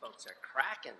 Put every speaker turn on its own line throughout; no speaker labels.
folks are cracking.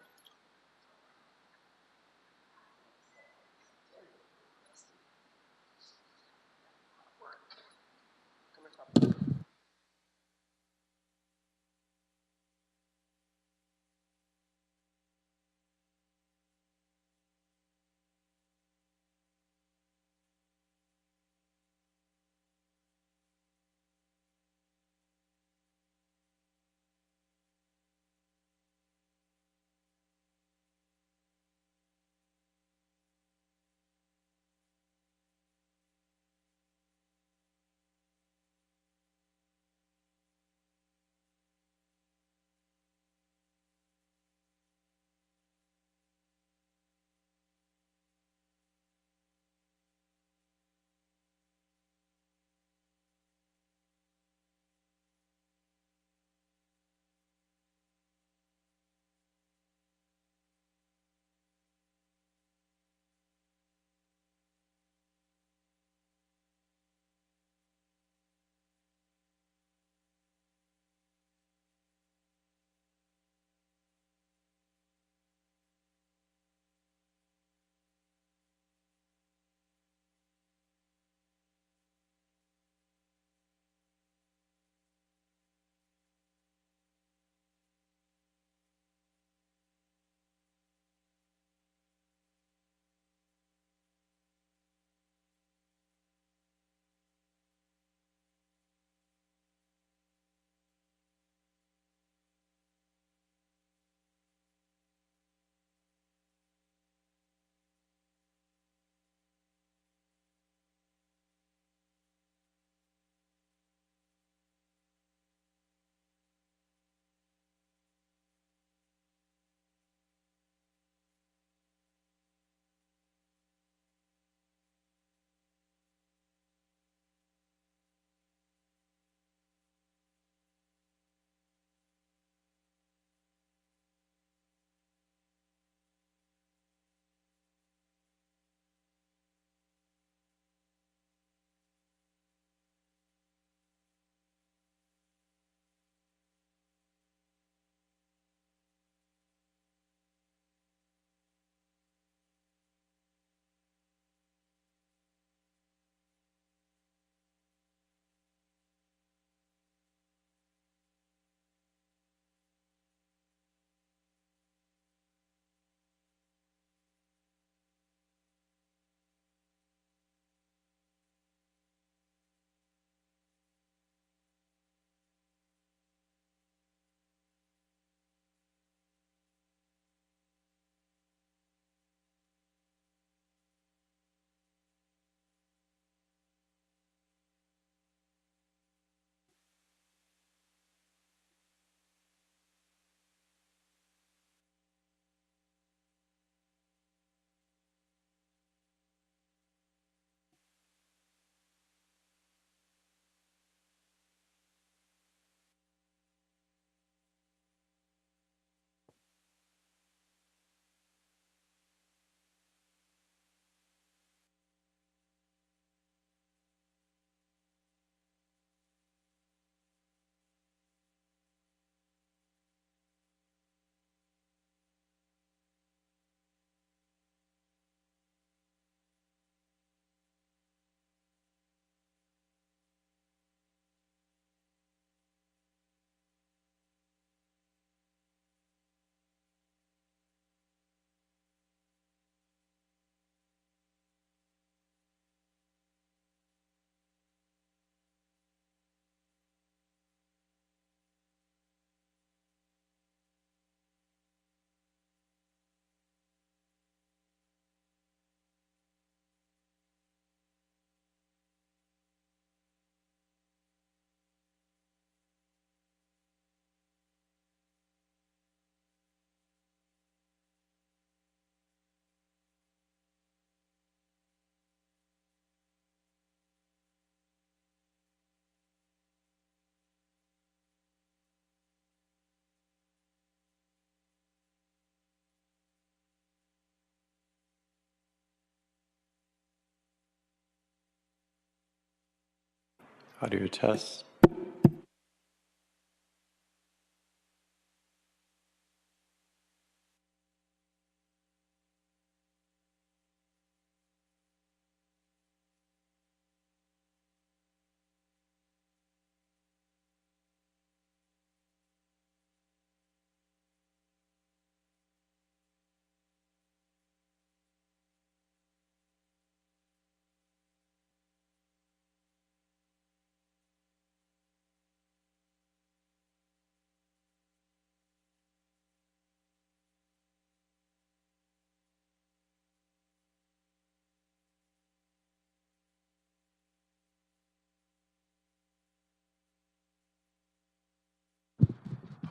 Audio test.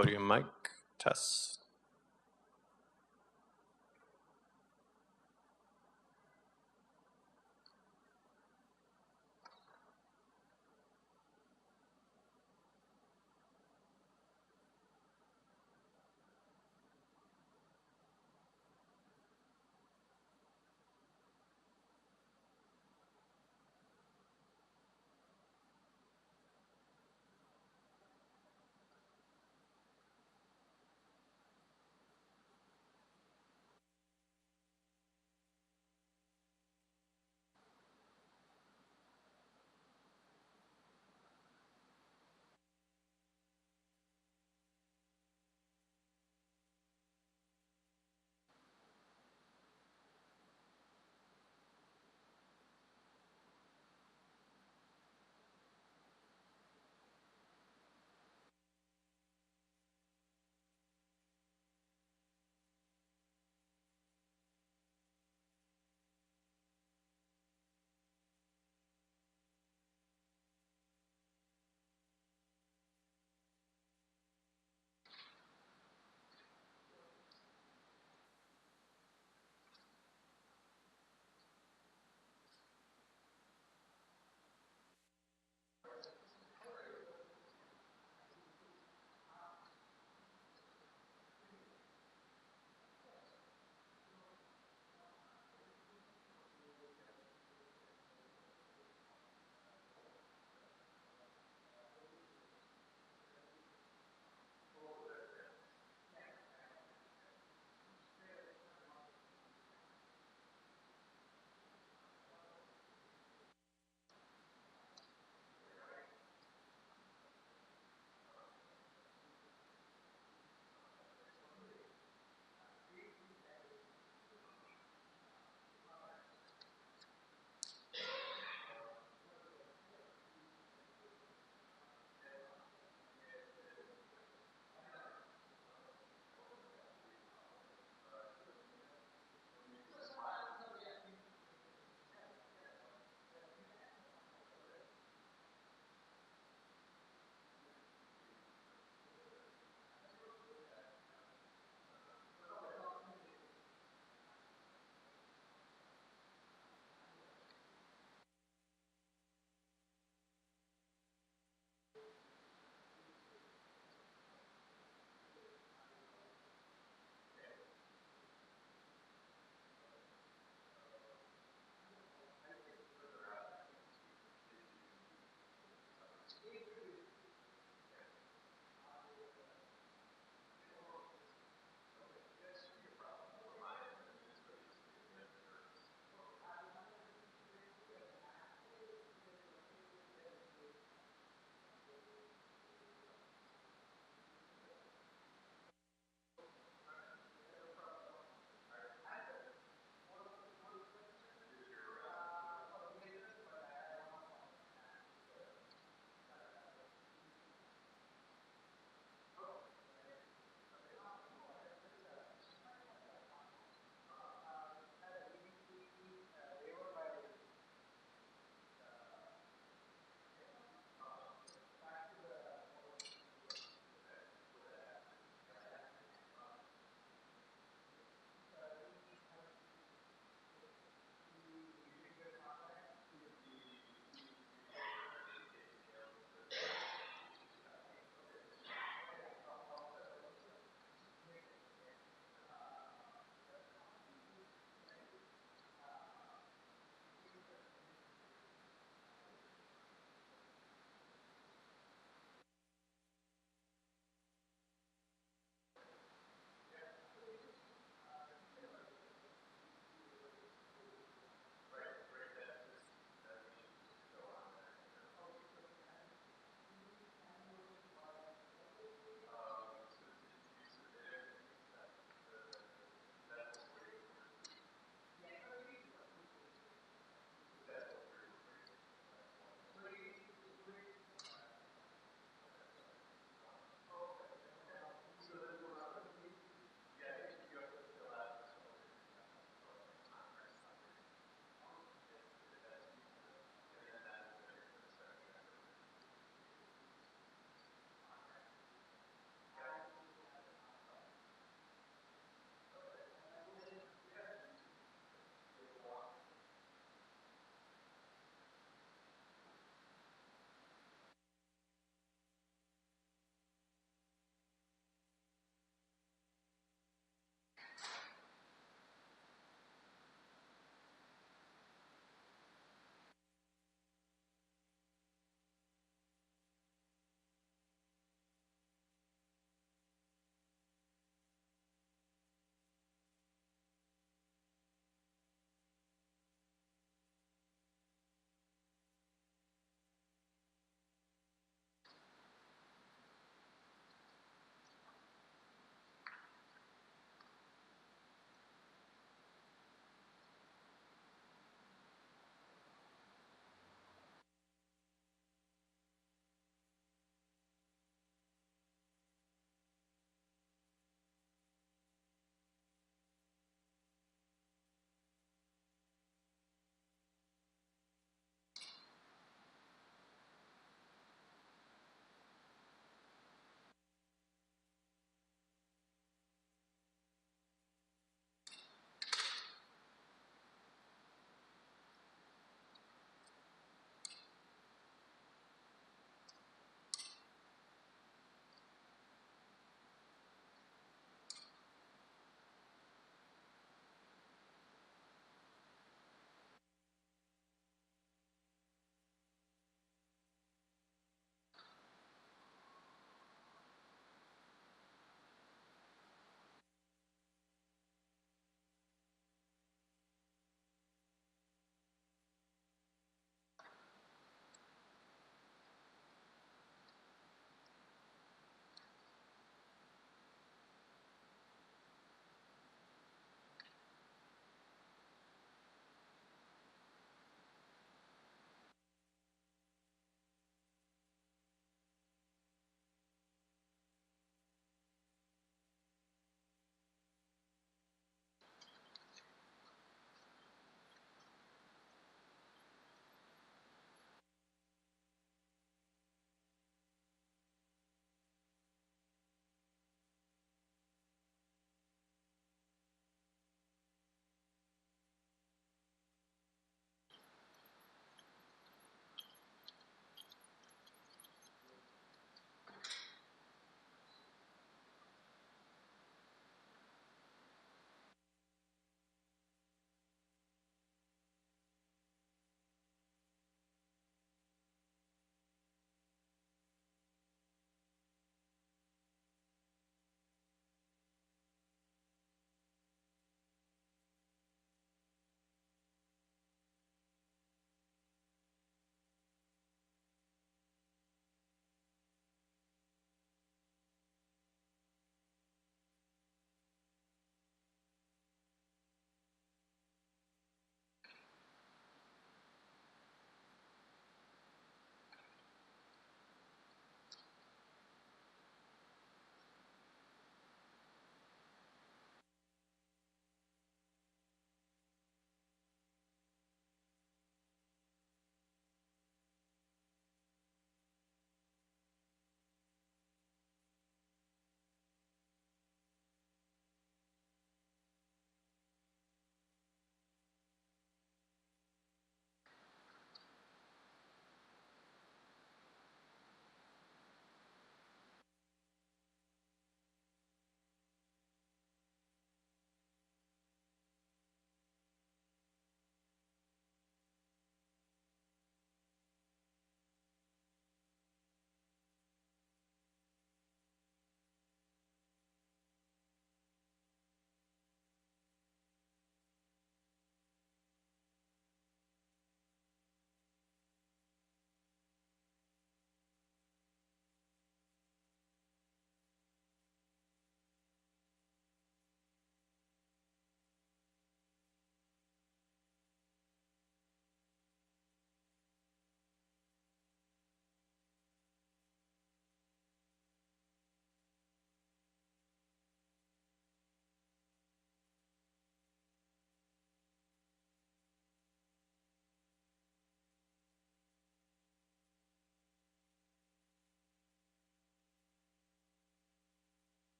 Podium mic, test.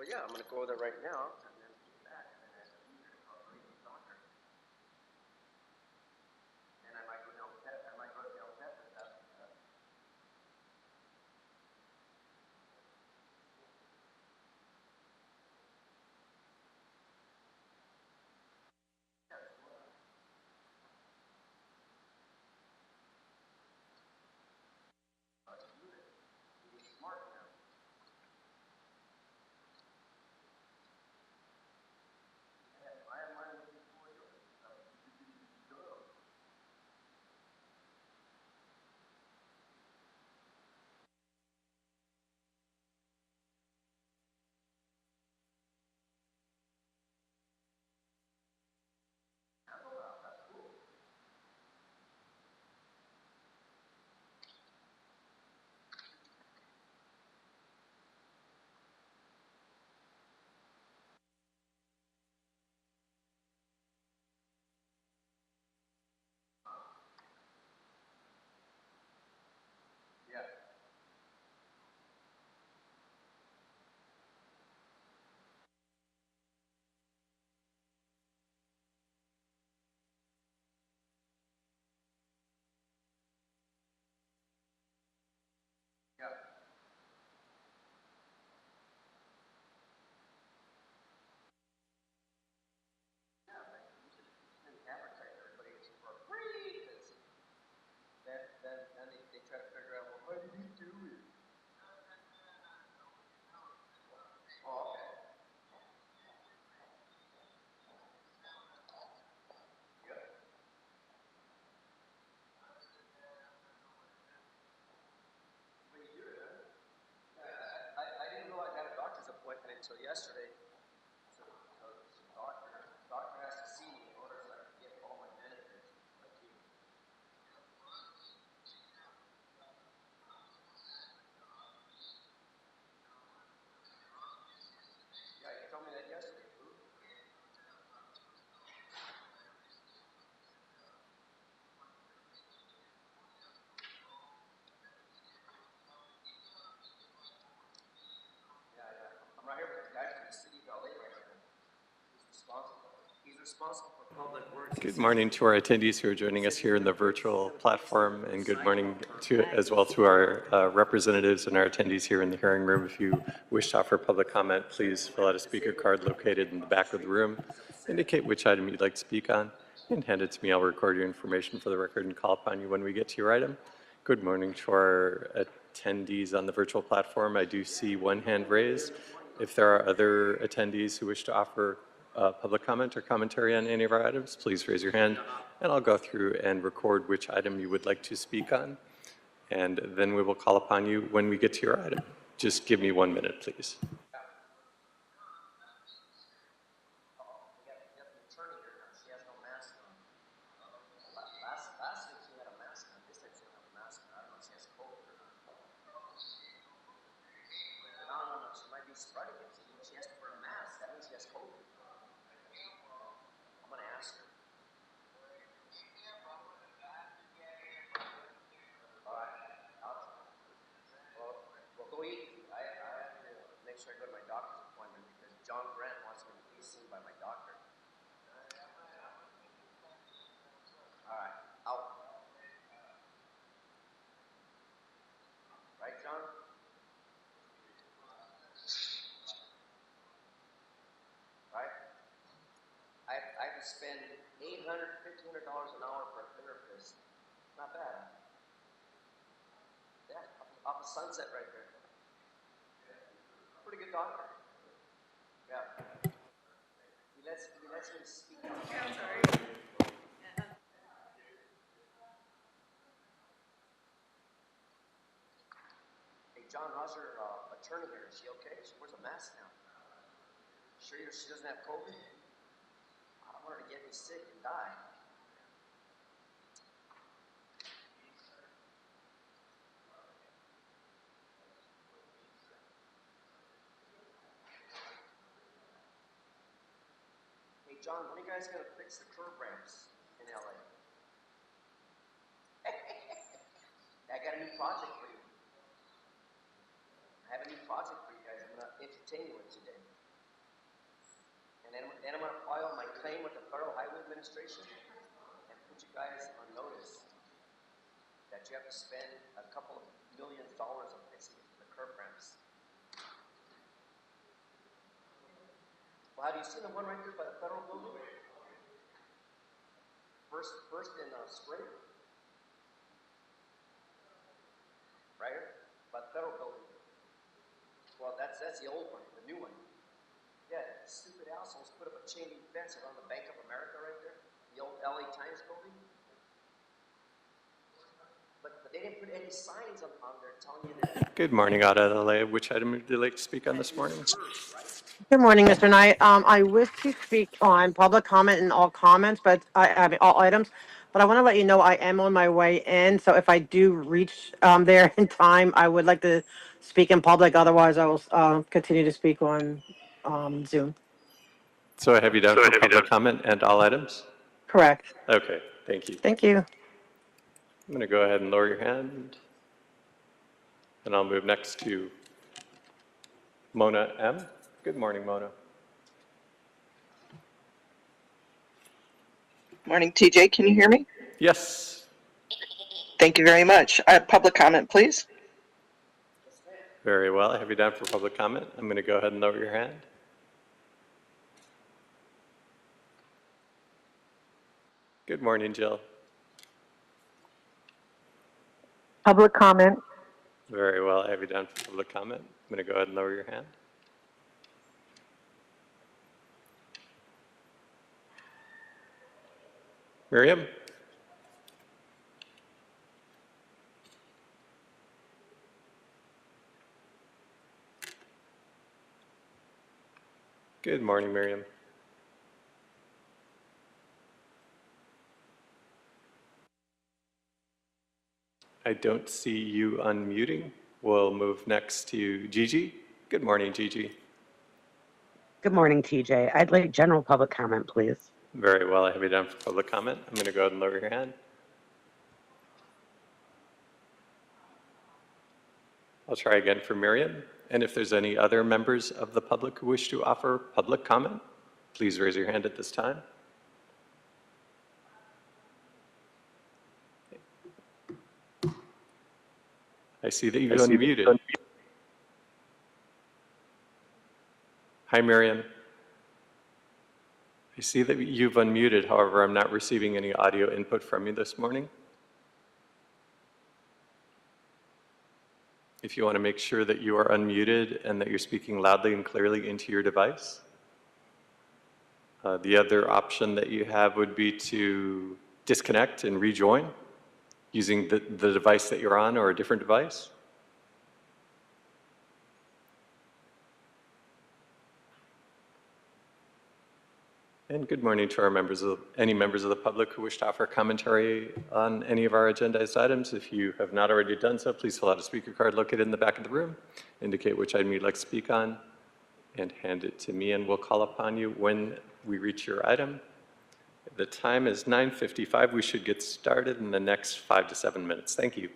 yeah, I'm going to go there right now. And then get back. And then doctor. And I might go down I might go down Texas. Smart now. I am looking forward to it. Yeah. Yeah. Advertise everybody it's for free. Then they try to figure out, well, what did he do it? Oh, okay. Good. But you do it, huh? I didn't know I got a doctor's appointment until yesterday. So doctor has to see me in order so I can get all my benefits. Like you. Yeah, you told me that yesterday, Boo. Yeah, yeah. I'm right here with the guy from the city of LA right now. He's responsible. He's responsible for public works.
Good morning to our attendees who are joining us here in the virtual platform, and good morning to as well to our representatives and our attendees here in the hearing room. If you wish to offer public comment, please fill out a speaker card located in the back of the room. Indicate which item you'd like to speak on and hand it to me. I'll record your information for the record and call upon you when we get to your item. Good morning to our attendees on the virtual platform. I do see one hand raised. If there are other attendees who wish to offer public comment or commentary on any of our items, please raise your hand and I'll go through and record which item you would like to speak on. And then we will call upon you when we get to your item. Just give me 1 minute, please.
She has no mask on. Last week she had a mask on. This time she don't have a mask on. I don't know if she has COVID or not. No. She might be spreading it. She has to wear a mask. That means she has COVID. I'm going to ask her. All right. Well, go eat. I have to make sure I go to my doctor's appointment because John Grant wants me to be seen by my doctor. All right. Out. Right, John? Right? I have to spend $800, $1,500 an hour for a therapist. Not bad. Yeah, off the Sunset right there. Pretty good doctor. Yeah. He lets me speak. Yeah, I'm sorry. Hey, John, how's your attorney here? Is she okay? She wears a mask now. Sure she doesn't have COVID? I don't want her to get me sick and die. Hey, John, when are you guys going to fix the curb ramps in LA? I got a new project for you. I have a new project for you guys I'm going to entertain you with today. then I'm gonna file my claim with the Federal Highway Administration and put you guys on notice that you have to spend a couple of millions of dollars on fixing the curb ramps. Well, have you seen the one right there by the federal building? First in Spring, right here, by the federal building. Well, that's the old one, the new one. Yeah, stupid assholes put up a chain link fence around the Bank of America right there, the old LA Times building. But they didn't put any signs on there telling you that.
Good morning, Adelaide. Which item would you like to speak on this morning?
Good morning, Mr. Knight. I wish to speak on public comment and all comments, but I mean, all items. But I want to let you know I am on my way in. So if I do reach there in time, I would like to speak in public. Otherwise, I will continue to speak on Zoom.
So I have you down for public comment and all items?
Correct.
Okay, thank you.
Thank you.
I'm going to go ahead and lower your hand. And I'll move next to Mona M. Good morning, Mona.
Morning, TJ. Can you hear me?
Yes.
Thank you very much. Public comment, please.
Very well. I have you down for public comment. I'm going to go ahead and lower your hand. Good morning, Jill.
Public comment.
Very well. I have you down for public comment. I'm going to go ahead and lower your hand. Miriam? Good morning, Miriam. I don't see you unmuting. We'll move next to Gigi. Good morning, Gigi.
Good morning, TJ. I'd like general public comment, please.
Very well. I have you down for public comment. I'm going to go ahead and lower your hand. I'll try again for Miriam. And if there's any other members of the public who wish to offer public comment, please raise your hand at this time. I see that you've unmuted. Hi, Miriam. I see that you've unmuted. However, I'm not receiving any audio input from you this morning. If you want to make sure that you are unmuted and that you're speaking loudly and clearly into your device. The other option that you have would be to disconnect and rejoin using the device that you're on or a different device. And good morning to our any members of the public who wish to offer commentary on any of our agendized items. If you have not already done so, please fill out a speaker card located in the back of the room. Indicate which item you'd like to speak on and hand it to me, and we'll call upon you when we reach your item. The time is 9:55. We should get started in the next 5 to 7 minutes. Thank you.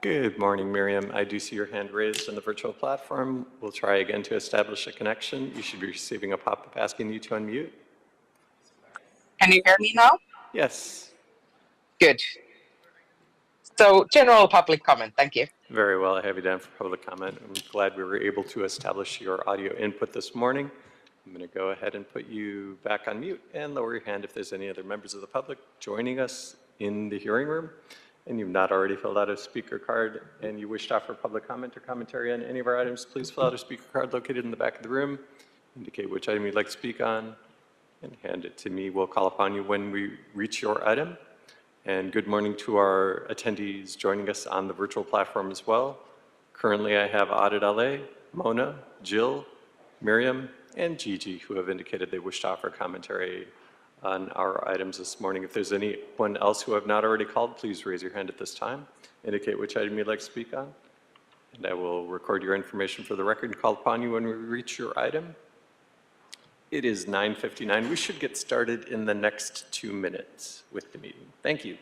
Good morning, Miriam. I do see your hand raised on the virtual platform. We'll try again to establish a connection. You should be receiving a pop-up asking you to unmute.
Can you hear me now?
Yes.
Good. So general public comment, thank you.
Very well. I have you down for public comment. I'm glad we were able to establish your audio input this morning. I'm going to go ahead and put you back on mute and lower your hand if there's any other members of the public joining us in the hearing room and you've not already filled out a speaker card and you wish to offer public comment or commentary on any of our items, please fill out a speaker card located in the back of the room. Indicate which item you'd like to speak on and hand it to me. We'll call upon you when we reach your item. And good morning to our attendees joining us on the virtual platform as well. Currently, I have Audit LA, Mona, Jill, Miriam, and Gigi who have indicated they wish to offer commentary on our items this morning. If there's anyone else who have not already called, please raise your hand at this time. Indicate which item you'd like to speak on. And I will record your information for the record and call upon you when we reach your item. It is 9:59. We should get started in the next 2 minutes with the meeting. Thank you.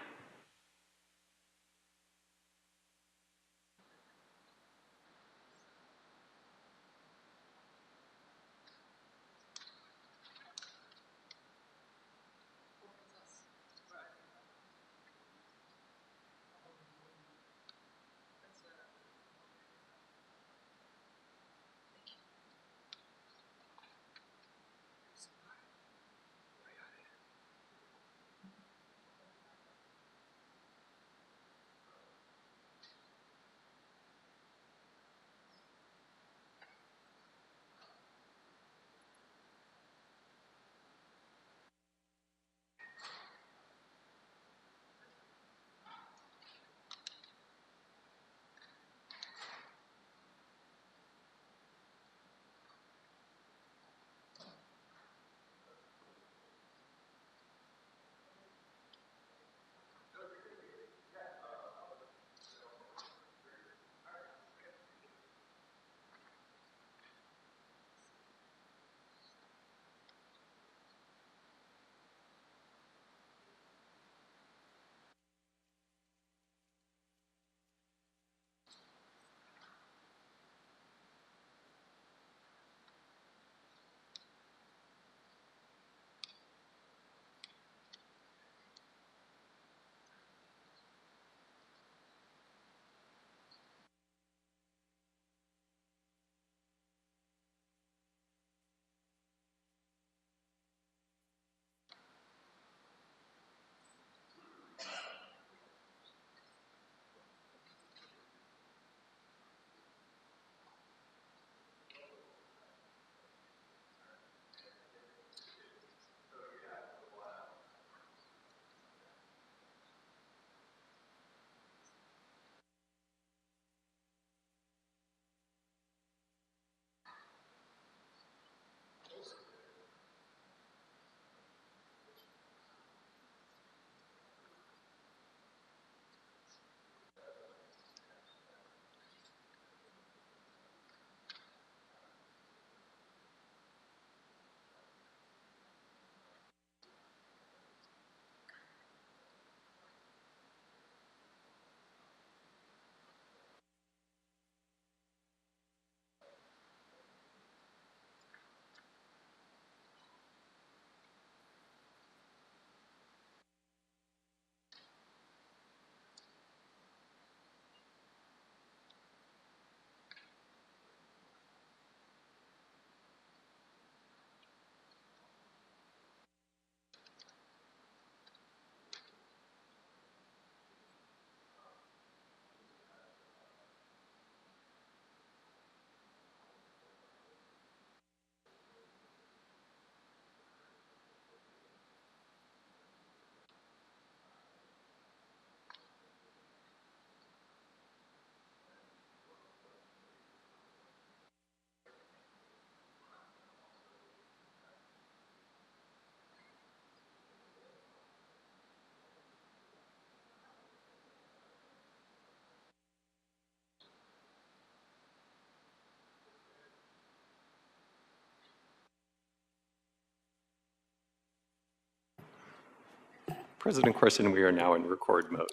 President Corson, we are now in record mode.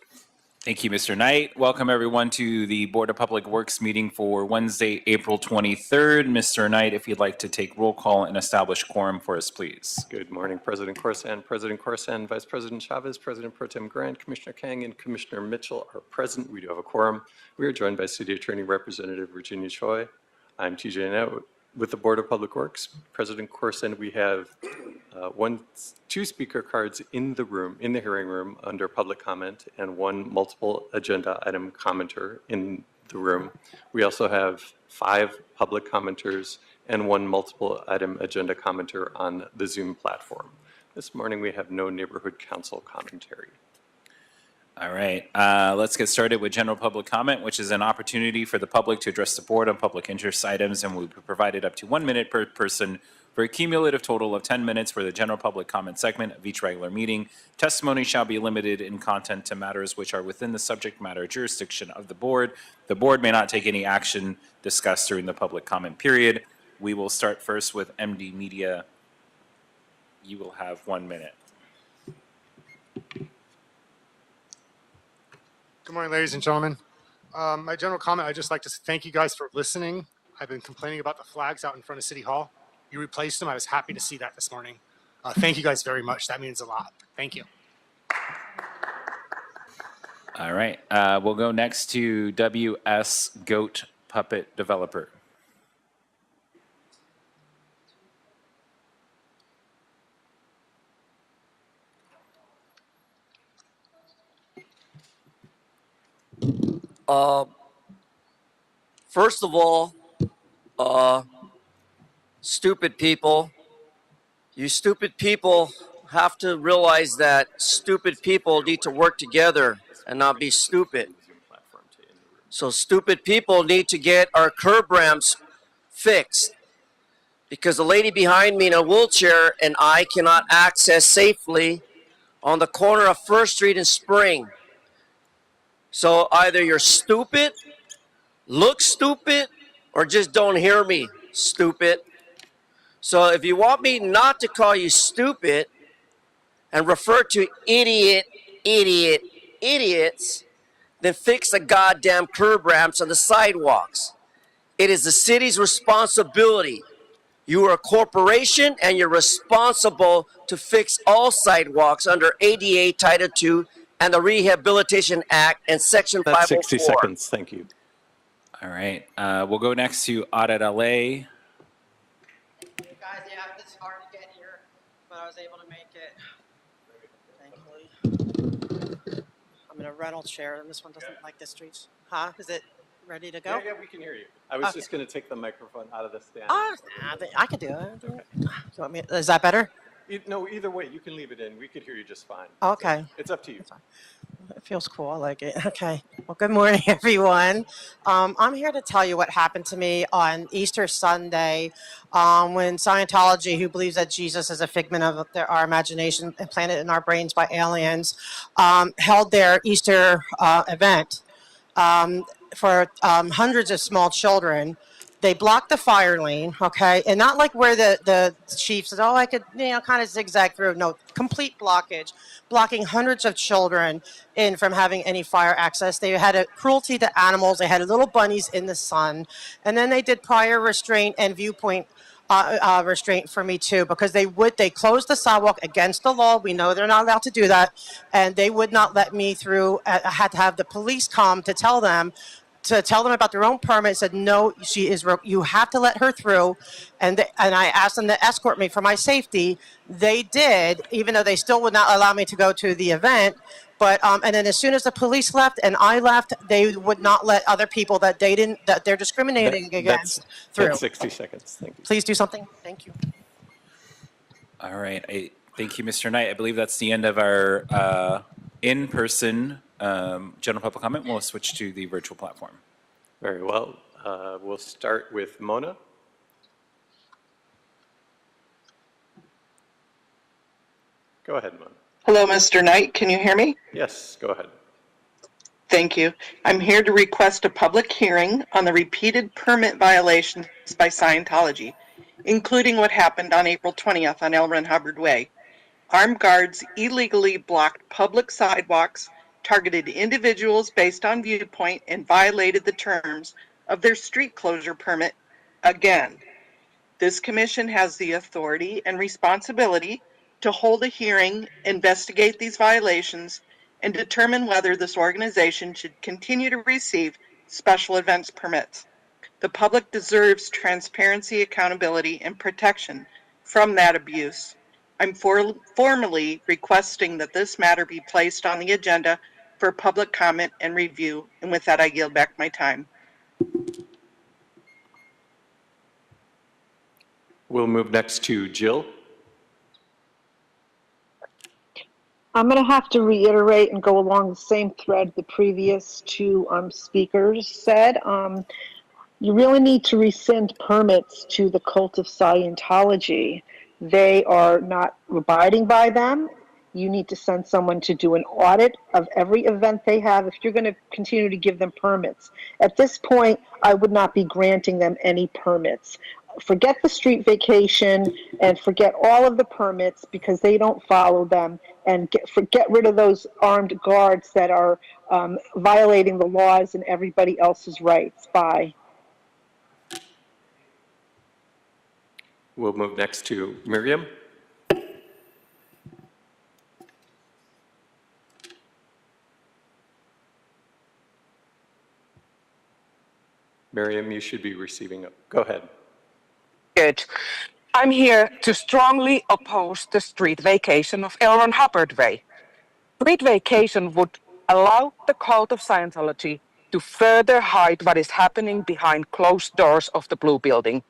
Thank you, Mr. Knight. Welcome, everyone, to the Board of Public Works meeting for Wednesday, April 23rd. Mr. Knight, if you'd like to take roll call and establish quorum for us, please.
Good morning, President Corson, Vice President Chavez, President Pro Tem Grant, Commissioner Kang, and Commissioner Mitchell are present. We do have a quorum. We are joined by City Attorney Representative Virginia Choi. I'm TJ Knight with the Board of Public Works. President Corson, we have two speaker cards in the room, in the hearing room under public comment, and one multiple agenda item commenter in the room. We also have 5 public commenters and 1 multiple item agenda commenter on the Zoom platform. This morning we have no neighborhood council commentary.
All right, let's get started with general public comment, which is an opportunity for the public to address the board on public interest items, and will be provided up to 1 minute per person for a cumulative total of 10 minutes for the general public comment segment of each regular meeting. Testimony shall be limited in content to matters which are within the subject matter jurisdiction of the board. The board may not take any action discussed during the public comment period. We will start first with MD Media. You will have 1 minute.
Good morning, ladies and gentlemen. My general comment, I'd just like to thank you guys for listening. I've been complaining about the flags out in front of City Hall. You replaced them. I was happy to see that this morning. Thank you guys very much. That means a lot. Thank you.
All right, we'll go next to WS Goat Puppet Developer.
First of all, stupid people, you stupid people have to realize that stupid people need to work together and not be stupid. So stupid people need to get our curb ramps fixed, because the lady behind me in a wheelchair and I cannot access safely on the corner of First Street and Spring. So either you're stupid, look stupid, or just don't hear me, stupid. So if you want me not to call you stupid and refer to idiot, idiot, idiots, then fix the goddamn curb ramps on the sidewalks. It is the city's responsibility. You are a corporation and you're responsible to fix all sidewalks under ADA Title II and the Rehabilitation Act and Section 504.
That's 60 seconds, thank you.
All right, we'll go next to Audit LA.
Guys, yeah, it's hard to get here, but I was able to make it. Thankfully. I'm in a rental chair, and this one doesn't like the streets. Huh? Is it ready to go?
Yeah, we can hear you. I was just going to take the microphone out of the stand.
Oh, I can do it. Okay. You want me, is that better?
No, either way, you can leave it in. We could hear you just fine.
Okay.
So it's up to you.
It feels cool. I like it. Okay. Well, good morning, everyone. I'm here to tell you what happened to me on Easter Sunday when Scientology, who believes that Jesus is a figment of our imagination implanted in our brains by aliens, held their Easter event for hundreds of small children. They blocked the fire lane, okay? And not like where the chief says, oh, I could, kind of zigzag through. No, complete blockage, blocking hundreds of children in from having any fire access. They had a cruelty to animals. They had little bunnies in the sun. And then they did prior restraint and viewpoint restraint for me too, because they closed the sidewalk against the law. We know they're not allowed to do that. And they would not let me through. I had to have the police come to tell them about their own permit. Said no, you have to let her through, and I asked them to escort me for my safety. They did, even though they still would not allow me to go to the event. But and then as soon as the police left and I left, they would not let other people that they're discriminating against through.
That's 60 seconds. Thank you.
Please do something. Thank you.
All right, thank you, Mr. Knight. I believe that's the end of our in-person general public comment. We'll switch to the virtual platform.
Very well. We'll start with Mona. Go ahead, Mona.
Hello, Mr. Knight. Can you hear me?
Yes, go ahead.
Thank you. I'm here to request a public hearing on the repeated permit violations by Scientology, including what happened on April 20th on L. Ron Hubbard Way. Armed guards illegally blocked public sidewalks targeted individuals based on viewpoint, and violated the terms of their street closure permit again. This commission has the authority and responsibility to hold a hearing, investigate these violations, and determine whether this organization should continue to receive special events permits. The public deserves transparency, accountability, and protection from that abuse. I'm formally requesting that this matter be placed on the agenda for public comment and review. And with that, I yield back my time.
We'll move next to Jill.
I'm going to have to reiterate and go along the same thread the previous two speakers said. You really need to rescind permits to the cult of Scientology. They are not abiding by them. You need to send someone to do an audit of every event they have if you're going to continue to give them permits. At this point, I would not be granting them any permits. Forget the street vacation and forget all of the permits because they don't follow them, and get rid of those armed guards that are violating the laws and everybody else's rights. Bye.
We'll move next to Miriam. Miriam, you should be receiving it. Go ahead.
Good. I'm here to strongly oppose the street vacation of L. Ron Hubbard Way. Street vacation would allow the cult of Scientology to further hide what is happening behind closed doors of the Blue Building.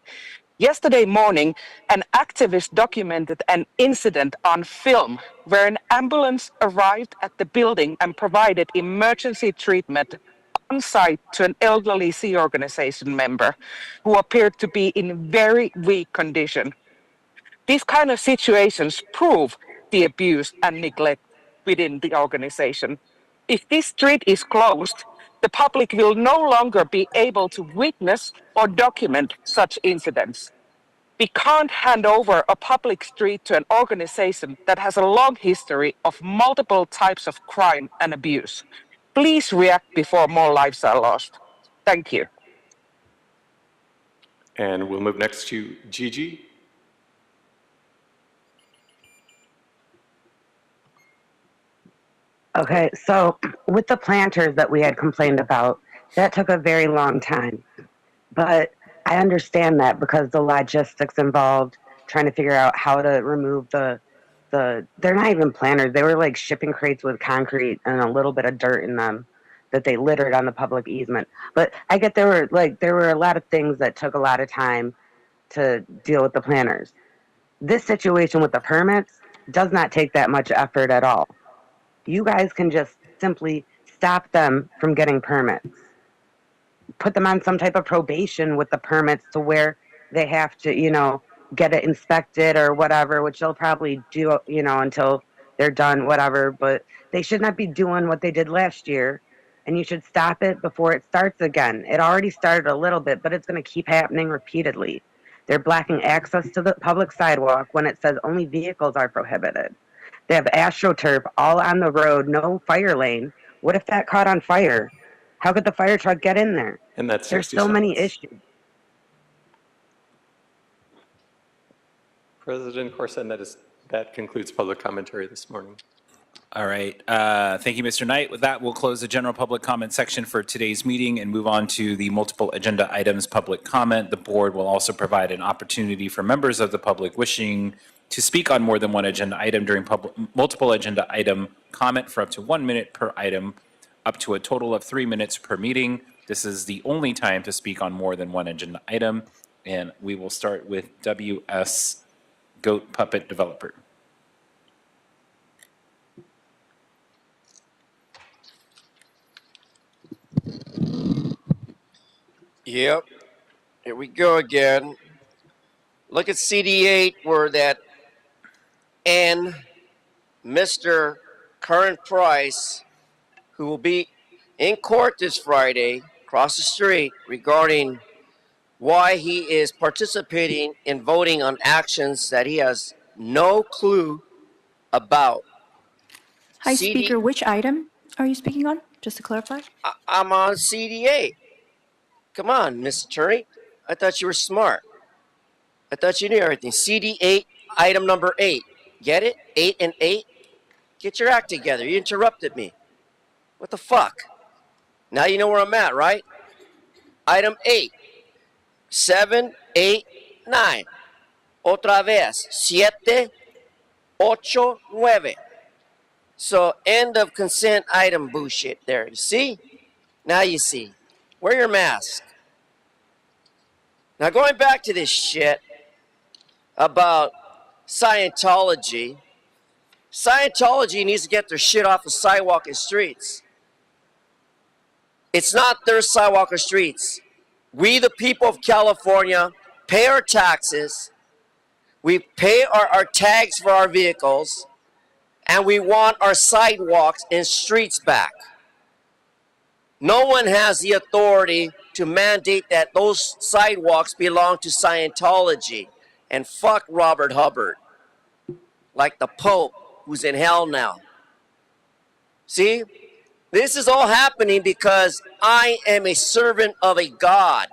Yesterday morning, an activist documented an incident on film where an ambulance arrived at the building and provided emergency treatment on site to an elderly Sea Organization member who appeared to be in very weak condition. These kind of situations prove the abuse and neglect within the organization. If this street is closed, the public will no longer be able to witness or document such incidents. We can't hand over a public street to an organization that has a long history of multiple types of crime and abuse. Please react before more lives are lost. Thank you.
And we'll move next to Gigi.
Okay, so with the planters that we had complained about, that took a very long time. But I understand that because the logistics involved trying to figure out how to remove the they're not even planters. They were like shipping crates with concrete and a little bit of dirt in them that they littered on the public easement. But I get there were a lot of things that took a lot of time to deal with the planters. This situation with the permits does not take that much effort at all. You guys can just simply stop them from getting permits. Put them on some type of probation with the permits to where they have to, get it inspected or whatever, which they'll probably do, until they're done, whatever. But they should not be doing what they did last year, and you should stop it before it starts again. It already started a little bit, but it's going to keep happening repeatedly. They're blocking access to the public sidewalk when it says only vehicles are prohibited. They have AstroTurf all on the road, no fire lane. What if that caught on fire? How could the fire truck get in there?
And that's
There's
60
so many
seconds.
issues.
President Corson, that concludes public commentary this morning.
All right. Thank you, Mr. Knight. With that, we'll close the general public comment section for today's meeting and move on to the multiple agenda items public comment. The board will also provide an opportunity for members of the public wishing to speak on more than one agenda item during multiple agenda item comment for up to 1 minute per item, up to a total of 3 minutes per meeting. This is the only time to speak on more than one agenda item. And we will start with WS Goat Puppet Developer.
Yep, here we go again. Look at CD8 where that N, Mr. Current Price, who will be in court this Friday, across the street, regarding why he is participating in voting on actions that he has no clue about.
Hi, Speaker. Which item are you speaking on, just to clarify?
I'm on CD8. Come on, Miss Attorney. I thought you were smart. I thought you knew everything. CD8, item number 8. Get it? 8 and 8? Get your act together. You interrupted me. What the fuck? Now you know where I'm at, right? Item 8. 7, 8, 9. Otra vez. 7, 8, 9. So end of consent item bullshit there. You see? Now you see. Wear your mask. Now going back to this shit about Scientology. Scientology needs to get their shit off the sidewalk and streets. It's not their sidewalk or streets. We, the people of California, pay our taxes. We pay our tags for our vehicles. And we want our sidewalks and streets back. No one has the authority to mandate that those sidewalks belong to Scientology. And fuck Robert Hubbard. Like the Pope, who's in hell now. See? This is all happening because I am a servant of a God.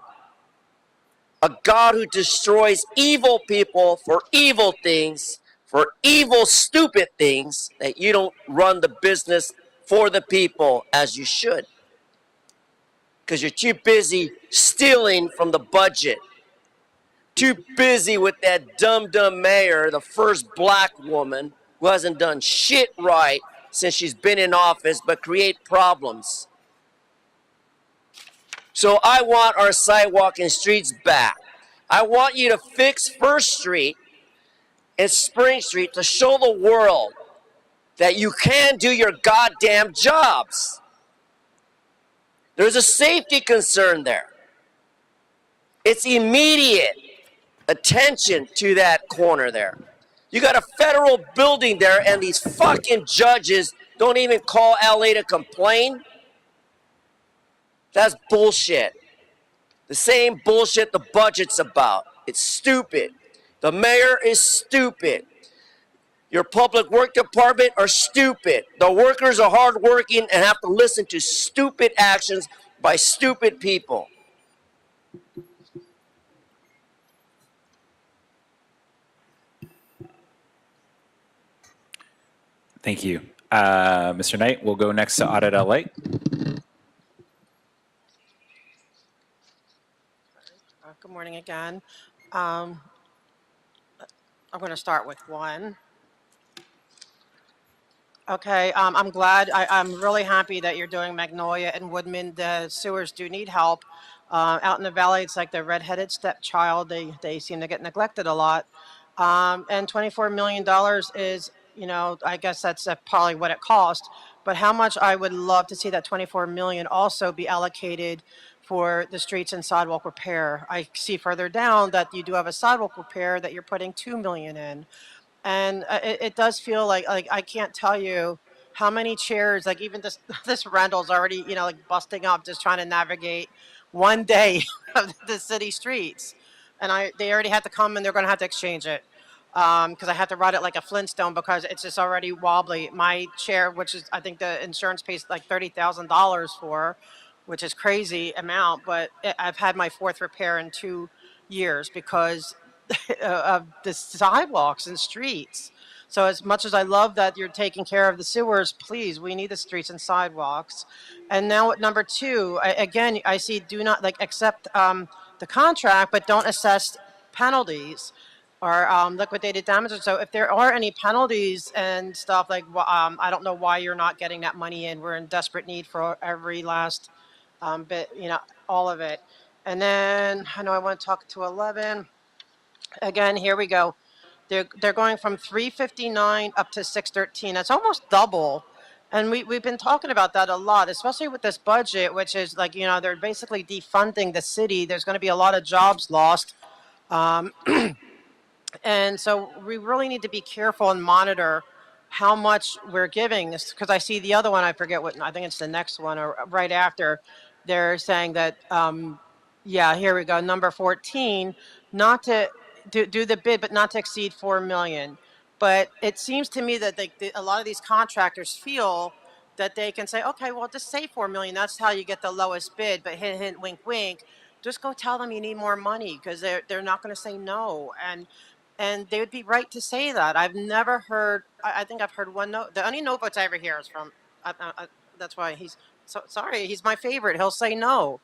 A God who destroys evil people for evil things, for evil, stupid things, that you don't run the business for the people as you should. Because you're too busy stealing from the budget. Too busy with that dumb mayor, the first black woman who hasn't done shit right since she's been in office, but create problems. So I want our sidewalk and streets back. I want you to fix First Street and Spring Street to show the world that you can do your goddamn jobs. There's a safety concern there. It's immediate attention to that corner there. You got a federal building there, and these fucking judges don't even call LA to complain. That's bullshit. The same bullshit the budget's about. It's stupid. The mayor is stupid. Your public work department are stupid. The workers are hardworking and have to listen to stupid actions by stupid people.
Thank you. Mr. Knight, we'll go next to Audit LA.
Good morning again. I'm going to start with one. Okay, I'm glad. I'm really happy that you're doing Magnolia and Woodman. The sewers do need help. Out in the valley, it's like the redheaded stepchild. They seem to get neglected a lot. And $24 million is, I guess that's probably what it cost. But how much I would love to see that $24 million also be allocated for the streets and sidewalk repair. I see further down that you do have a sidewalk repair that you're putting $2 million in. And it does feel like I can't tell you how many chairs, like even this rental's already, like busting up just trying to navigate one day of the city streets. And they already had to come and they're going to have to exchange it. Because I had to ride it like a Flintstone because it's just already wobbly. My chair, which is, I think the insurance pays like $30,000 for, which is crazy amount, but I've had my fourth repair in 2 years because of the sidewalks and streets. So as much as I love that you're taking care of the sewers, please, we need the streets and sidewalks. And now at number 2, again, I see do not accept the contract, but don't assess penalties or liquidated damages. So if there are any penalties and stuff I don't know why you're not getting that money in. We're in desperate need for every last bit, all of it. And then I know I want to talk to 11. Again, here we go. They're going from 359 up to 613. That's almost double. And we've been talking about that a lot, especially with this budget, which is they're basically defunding the city. There's going to be a lot of jobs lost. And so we really need to be careful and monitor how much we're giving, because I see the other one, I forget what, I think it's the next one or right after, they're saying that, here we go, number 14, not to do the bid, but not to exceed 4 million. But it seems to me that a lot of these contractors feel that they can say, okay, well, just say 4 million. That's how you get the lowest bid. But hint, hint, wink, wink. Just go tell them you need more money because they're not going to say no. And they would be right to say that. I've never heard. I think I've heard one no. The only no votes I ever hear is from. That's why he's so sorry. He's my favorite. He'll say no.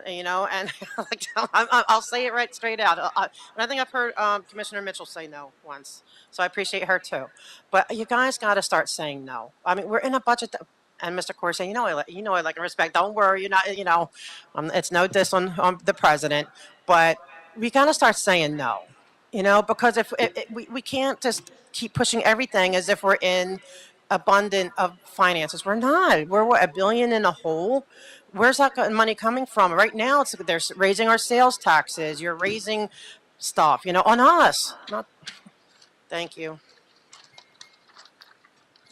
And like, I'll say it right straight out. And I think I've heard Commissioner Mitchell say no once, so I appreciate her too. But you guys got to start saying no. I mean, we're in a budget. And Mr. Corsi, I like and respect. Don't worry, you're not. It's no diss on the president, but we got to start saying no. Because if we can't just keep pushing everything as if we're in abundant of finances. We're not. We're what, $1 billion in a hole. Where's that money coming from? Right now, they're raising our sales taxes. You're raising stuff, on us. Not. Thank you.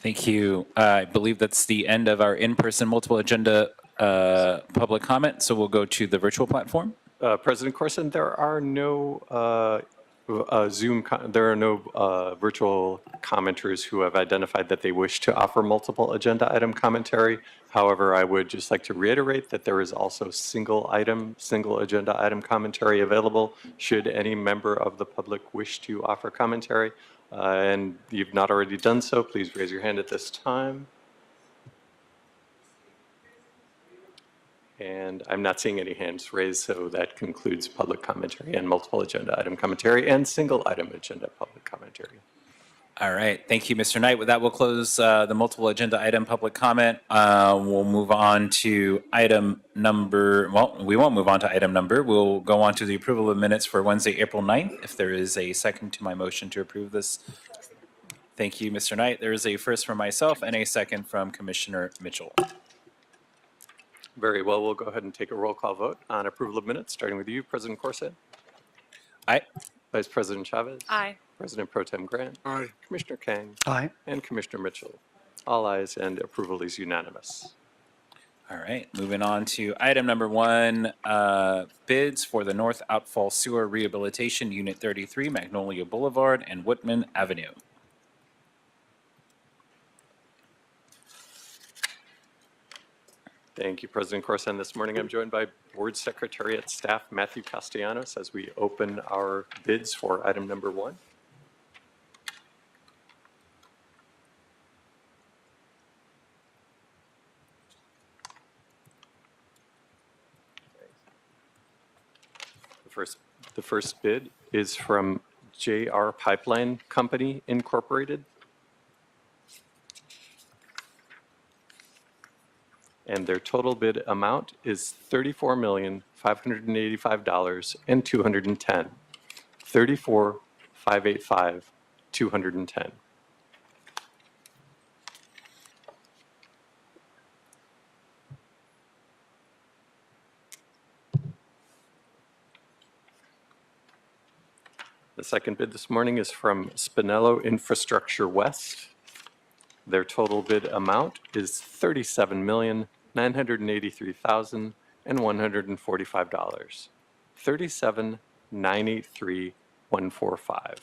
Thank you. I believe that's the end of our in-person multiple agenda public comment. So we'll go to the virtual platform.
President Corson, there are no there are no virtual commenters who have identified that they wish to offer multiple agenda item commentary. However, I would just like to reiterate that there is also single agenda item commentary available should any member of the public wish to offer commentary. And you've not already done so, please raise your hand at this time. And I'm not seeing any hands raised, so that concludes public commentary and multiple agenda item commentary and single item agenda public commentary.
All right. Thank you, Mr. Knight. With that, we'll close the multiple agenda item public comment. We'll move on to item number, well, we won't move on to item number. We'll go on to the approval of minutes for Wednesday, April 9th. If there is a second to my motion to approve this. Thank you, Mr. Knight. There is a first from myself and a second from Commissioner Mitchell.
Very well, we'll go ahead and take a roll call vote on approval of minutes, starting with you, President Corset.
Aye.
Vice President Chavez.
Aye.
President Pro Tem Grant.
Aye.
Commissioner Kang.
Aye.
And Commissioner Mitchell. All ayes, and approval is unanimous.
All right, moving on to item number 1, bids for the North Outfall Sewer Rehabilitation Unit 33, Magnolia Boulevard and Whitman Avenue.
Thank you, President Corson. This morning I'm joined by Board Secretariat staff Matthew Castellanos as we open our bids for item number 1. The first bid is from JR Pipeline Company Incorporated. And their total bid amount is $34,585,210. $34,585,210. The second bid this morning is from Spinello Infrastructure West. Their total bid amount is $37,983,145. $37,983,145.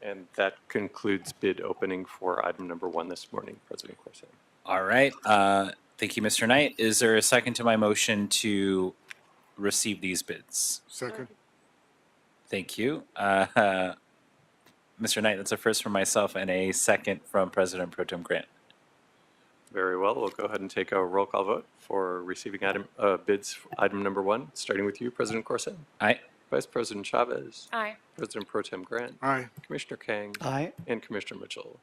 And that concludes bid opening for item number 1 this morning, President Corson.
All right, thank you, Mr. Knight. Is there a second to my motion to receive these bids?
Second.
Thank you. Mr. Knight, that's a first from myself and a second from President Pro Tem Grant.
Very well. We'll go ahead and take a roll call vote for receiving bids for item number 1, starting with you, President Corson.
Aye.
Vice President Chavez.
Aye.
President Pro Tem Grant.
Aye.
Commissioner Kang.
Aye.
And Commissioner Mitchell.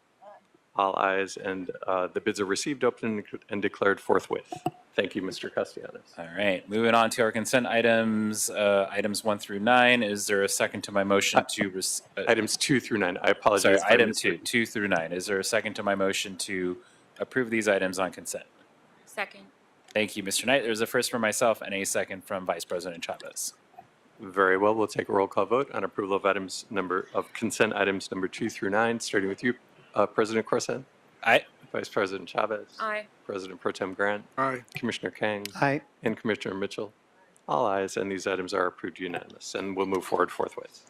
All ayes, and the bids are received, opened, and declared forthwith. Thank you, Mr. Castellanos.
All right, moving on to our consent items, items 1 through 9. Is there a second to my motion to
Items 2 through 9. I apologize.
sorry, item 2 through 9. Is there a second to my motion to approve these items on consent?
Second.
Thank you, Mr. Knight. There's a first from myself and a second from Vice President Chavez.
Very well. We'll take a roll call vote on approval of consent items number 2 through 9, starting with you, President Corson.
Aye.
Vice President Chavez.
Aye.
President Pro Tem Grant.
Aye.
Commissioner Kang.
Aye.
And Commissioner Mitchell. All ayes, and these items are approved unanimous, and we'll move forward forthwith.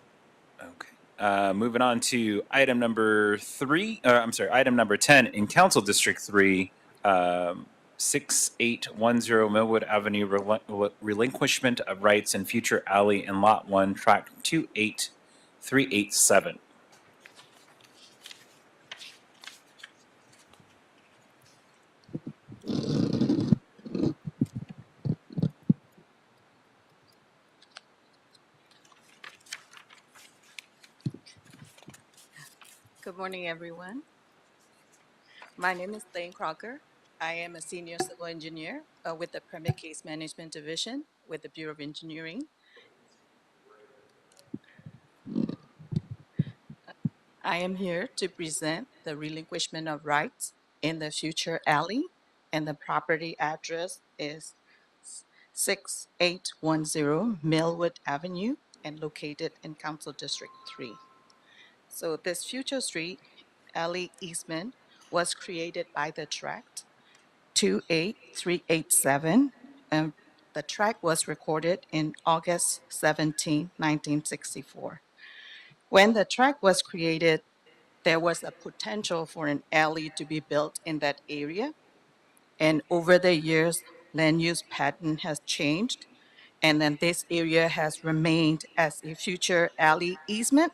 Okay. Moving on to item number 10 in Council District 3, 6810 Millwood Avenue, relinquishment of rights in future alley in Lot 1, Tract 28387.
Good morning, everyone. My name is Thane Crocker. I am a senior civil engineer with the Permit Case Management Division with the Bureau of Engineering. I am here to present the relinquishment of rights in the future alley, and the property address is 6810 Millwood Avenue and located in Council District 3. So this future street alley easement was created by the tract 28387. The tract was recorded in August 17, 1964. When the tract was created, there was a potential for an alley to be built in that area. And over the years, land use pattern has changed. And then this area has remained as a future alley easement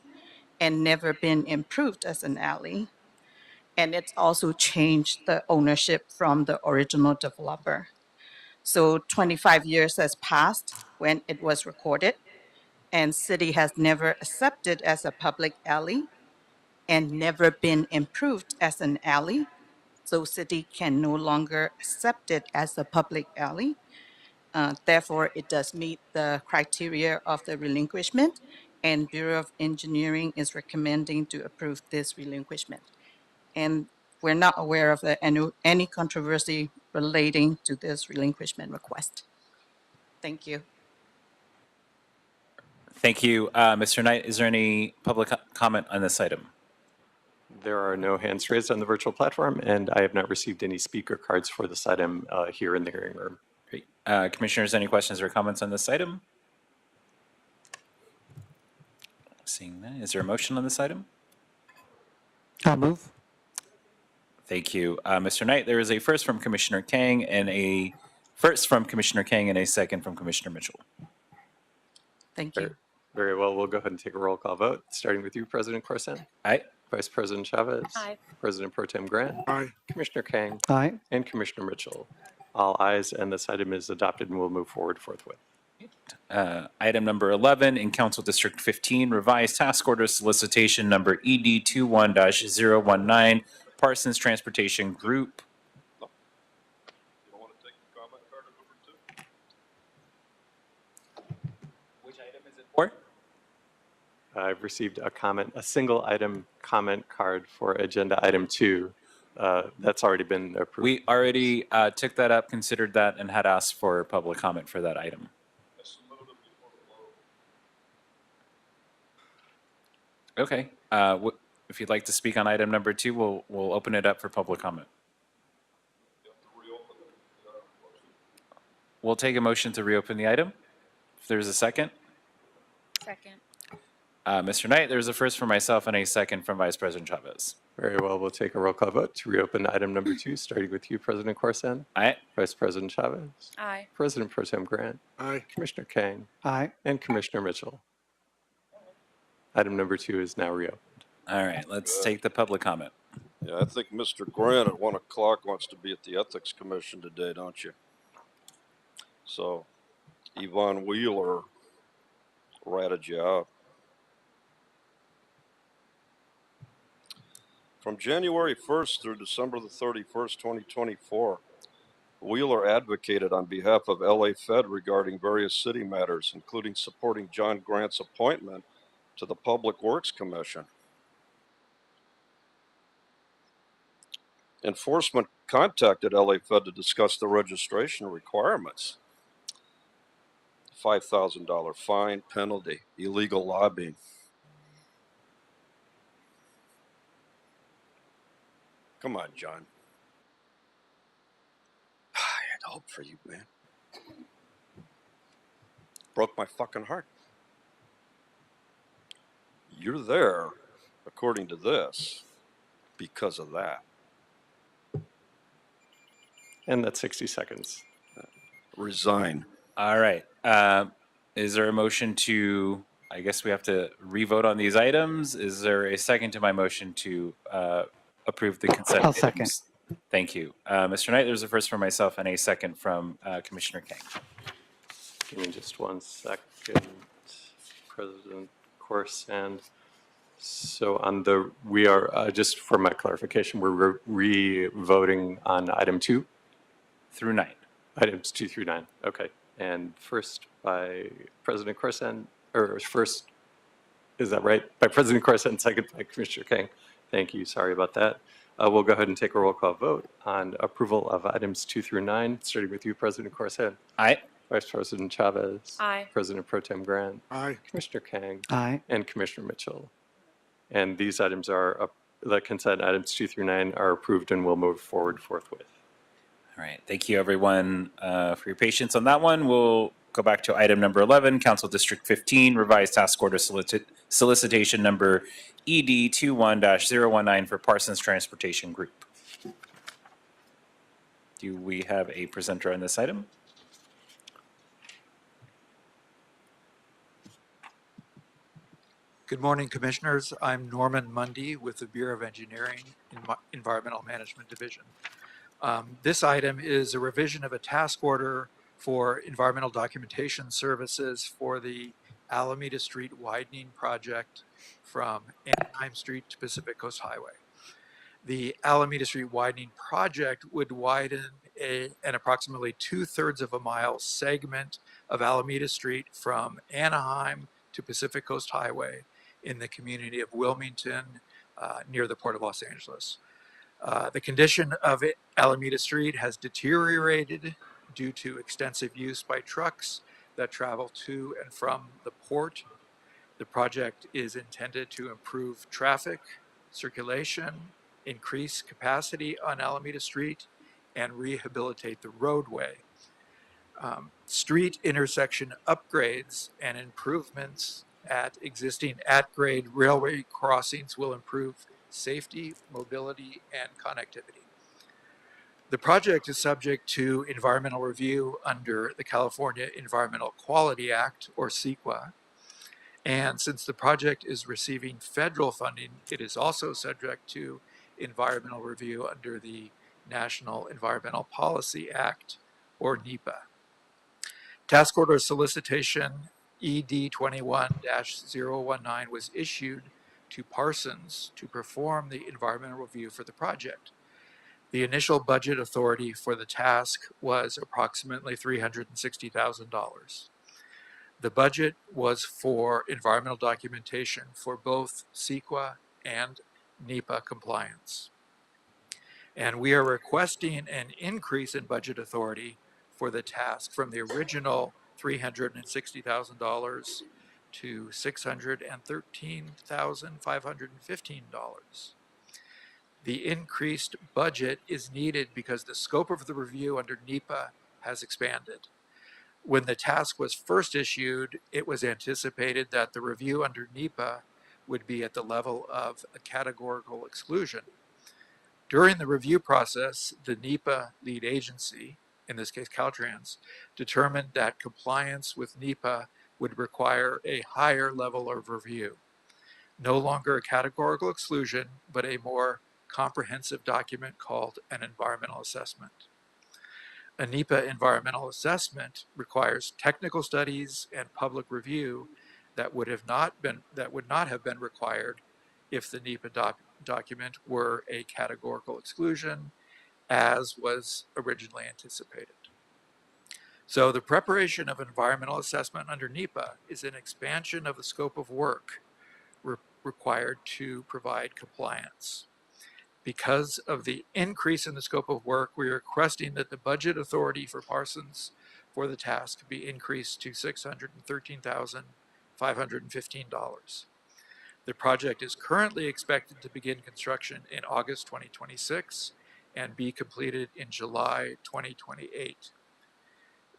and never been improved as an alley. And it's also changed the ownership from the original developer. So 25 years has passed when it was recorded, and city has never accepted as a public alley and never been improved as an alley. So city can no longer accept it as a public alley. Therefore, it does meet the criteria of the relinquishment, and Bureau of Engineering is recommending to approve this relinquishment. And we're not aware of any controversy relating to this relinquishment request. Thank you.
Thank you. Mr. Knight, is there any public comment on this item?
There are no hands raised on the virtual platform, and I have not received any speaker cards for this item here in the hearing room.
Great. Commissioners, any questions or comments on this item? Seeing that, is there a motion on this item?
I'll move.
Thank you. Mr. Knight, there is a first from Commissioner Kang and a second from Commissioner Mitchell.
Thank you.
Very well. We'll go ahead and take a roll call vote, starting with you, President Corson.
Aye.
Vice President Chavez.
Aye.
President Pro Tem Grant.
Aye.
Commissioner Kang.
Aye.
And Commissioner Mitchell. All ayes, and this item is adopted and will move forward forthwith.
Item number 11 in Council District 15, revised task order solicitation number ED21-019, Parsons Transportation Group. Which item is it for?
I've received a single item comment card for agenda item 2. That's already been approved.
We already took that up, considered that, and had asked for public comment for that item. Okay. If you'd like to speak on item number 2, we'll open it up for public comment. We'll take a motion to reopen the item. If there's a second.
Second.
Mr. Knight, there's a first from myself and a second from Vice President Chavez.
Very well. We'll take a roll call vote to reopen item number 2, starting with you, President Corson.
Aye.
Vice President Chavez.
Aye.
President Pro Tem Grant.
Aye.
Commissioner Kang.
Aye.
And Commissioner Mitchell. Item number 2 is now reopened.
All right, let's take the public comment.
Yeah, I think Mr. Grant at 1 o'clock wants to be at the Ethics Commission today, don't you? So, Yvonne Wheeler ratted you out. From January 1st through December the 31st, 2024, Wheeler advocated on behalf of LA Fed regarding various city matters, including supporting John Grant's appointment to the Public Works Commission. Enforcement contacted LA Fed to discuss the registration requirements. $5,000 fine, penalty, illegal lobbying. Come on, John. I had hope for you, man. Broke my fucking heart. You're there, according to this, because of that.
And that's 60 seconds.
Resign.
All right. Is there a motion to, I guess we have to re-vote on these items? Is there a second to my motion to approve the consent
I'll
items?
second.
Thank you. Mr. Knight, there's a first from myself and a second from Commissioner Kang.
Give me just 1 second, President Corson. So on the, we are, just for my clarification, we're re-voting on item 2?
Through 9.
Items 2 through 9, okay. And first by President Corson, or first, is that right? By President Corson, second by Commissioner Kang. Thank you, sorry about that. We'll go ahead and take a roll call vote on approval of items 2 through 9, starting with you, President Corson.
Aye.
Vice President Chavez.
Aye.
President Pro Tem Grant.
Aye.
Commissioner Kang.
Aye.
And Commissioner Mitchell. And these items are, the consent items 2 through 9 are approved and will move forward forthwith.
All right. Thank you, everyone, for your patience on that one. We'll go back to item number 11, Council District 15, revised task order solicitation number ED 21-019 for Parsons Transportation Group. Do we have a presenter on this item?
Good morning, Commissioners. I'm Norman Mundy with the Bureau of Engineering Environmental Management Division. This item is a revision of a task order for environmental documentation services for the Alameda Street widening project from Anaheim Street to Pacific Coast Highway. The Alameda Street widening project would widen an approximately 2/3 of a mile segment of Alameda Street from Anaheim to Pacific Coast Highway in the community of Wilmington, near the Port of Los Angeles. The condition of Alameda Street has deteriorated due to extensive use by trucks that travel to and from the port. The project is intended to improve traffic, circulation, increase capacity on Alameda Street, and rehabilitate the roadway. Street intersection upgrades and improvements at existing at-grade railway crossings will improve safety, mobility, and connectivity. The project is subject to environmental review under the California Environmental Quality Act, or CEQA. And since the project is receiving federal funding, it is also subject to environmental review under the National Environmental Policy Act, or NEPA. Task order solicitation ED 21-019 was issued to Parsons to perform the environmental review for the project. The initial budget authority for the task was approximately $360,000. The budget was for environmental documentation for both CEQA and NEPA compliance. And we are requesting an increase in budget authority for the task from the original $360,000 to $613,515. The increased budget is needed because the scope of the review under NEPA has expanded. When the task was first issued, it was anticipated that the review under NEPA would be at the level of a categorical exclusion. During the review process, the NEPA lead agency, in this case Caltrans, determined that compliance with NEPA would require a higher level of review. No longer a categorical exclusion, but a more comprehensive document called an environmental assessment. A NEPA environmental assessment requires technical studies and public review that would not have been required if the NEPA document were a categorical exclusion, as was originally anticipated. So the preparation of environmental assessment under NEPA is an expansion of the scope of work required to provide compliance. Because of the increase in the scope of work, we are requesting that the budget authority for Parsons for the task be increased to $613,515. The project is currently expected to begin construction in August 2026 and be completed in July 2028.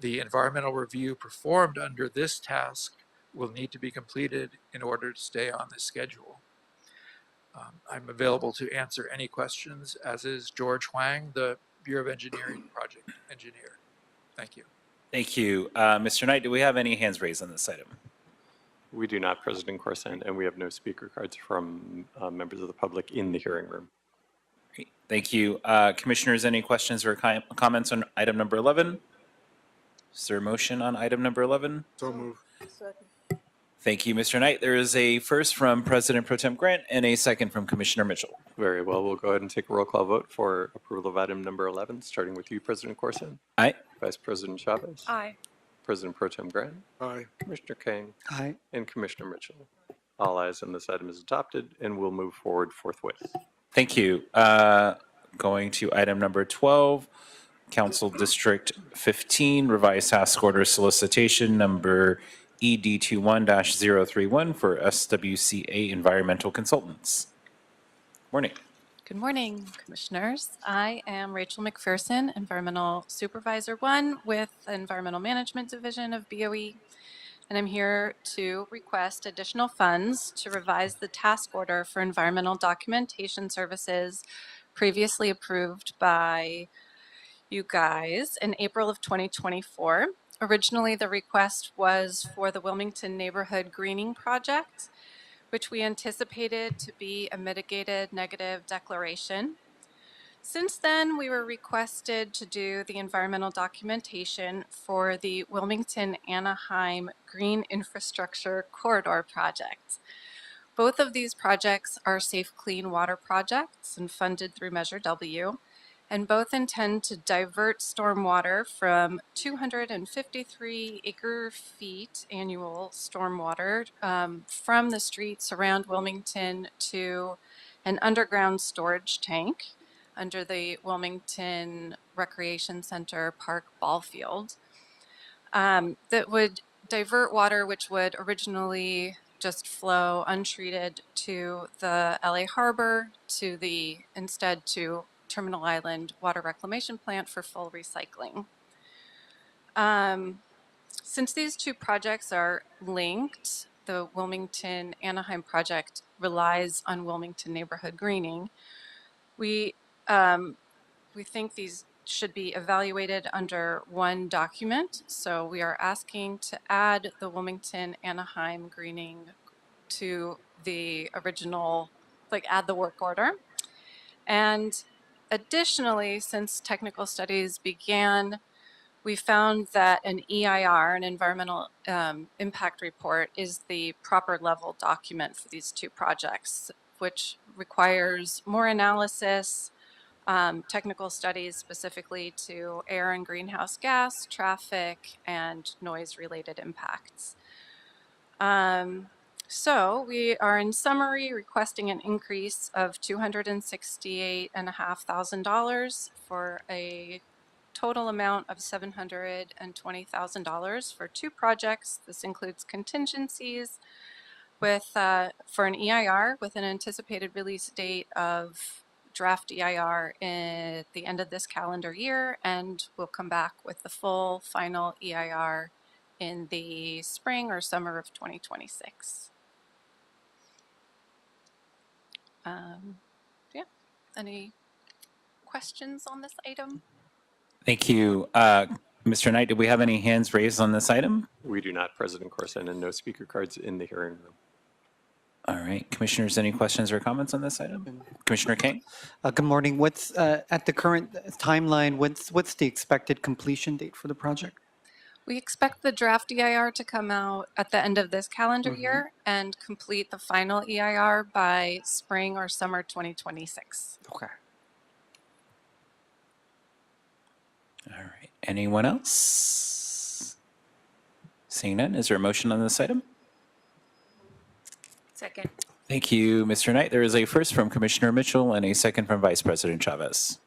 The environmental review performed under this task will need to be completed in order to stay on the schedule. I'm available to answer any questions, as is George Huang, the Bureau of Engineering project engineer. Thank you.
Thank you. Mr. Knight, do we have any hands raised on this item?
We do not, President Corson, and we have no speaker cards from members of the public in the hearing room.
Great. Thank you. Commissioners, any questions or comments on item number 11? Is there a motion on item number 11?
So move.
Thank you, Mr. Knight. There is a first from President Pro Tem Grant and a second from Commissioner Mitchell.
Very well. We'll go ahead and take a roll call vote for approval of item number 11, starting with you, President Corson.
Aye.
Vice President Chavez.
Aye.
President Pro Tem Grant.
Aye.
Commissioner Kang.
Aye.
And Commissioner Mitchell. All ayes, and this item is adopted, and we'll move forward forthwith.
Thank you. Going to item number 12, Council District 15, revised task order solicitation number ED21-031 for SWCA Environmental Consultants. Morning.
Good morning, Commissioners. I am Rachel McPherson, Environmental Supervisor 1 with the Environmental Management Division of BOE, and I'm here to request additional funds to revise the task order for environmental documentation services previously approved by you guys in April of 2024. Originally, the request was for the Wilmington Neighborhood Greening Project, which we anticipated to be a mitigated negative declaration. Since then, we were requested to do the environmental documentation for the Wilmington Anaheim Green Infrastructure Corridor Project. Both of these projects are safe, clean water projects and funded through Measure W, and both intend to divert stormwater from 253 acre-feet annual stormwater from the streets around Wilmington to an underground storage tank under the Wilmington Recreation Center Park ball field that would divert water which would originally just flow untreated to the LA Harbor instead to Terminal Island Water Reclamation Plant for full recycling. Since these two projects are linked, the Wilmington Anaheim project relies on Wilmington neighborhood greening. We think these should be evaluated under one document. So we are asking to add the Wilmington Anaheim greening to the original, add the work order. And additionally, since technical studies began, we found that an EIR, an environmental impact report, is the proper level document for these two projects, which requires more analysis, technical studies specifically to air and greenhouse gas, traffic, and noise-related impacts. So we are in summary requesting an increase of $268,500 for a total amount of $720,000 for two projects. This includes contingencies with for an EIR with an anticipated release date of draft EIR at the end of this calendar year, and we'll come back with the full final EIR in the spring or summer of 2026. Yeah, any questions on this item?
Thank you. Mr. Knight, do we have any hands raised on this item?
We do not, President Corson, and no speaker cards in the hearing room.
All right. Commissioners, any questions or comments on this item? Commissioner Kang?
Good morning. What's at the current timeline? What's the expected completion date for the project?
We expect the draft EIR to come out at the end of this calendar year and complete the final EIR by spring or summer 2026.
Okay.
All right. Anyone else? Seeing none, is there a motion on this item?
Second.
Thank you, Mr. Knight. There is a first from Commissioner Mitchell and a second from Vice President Chavez.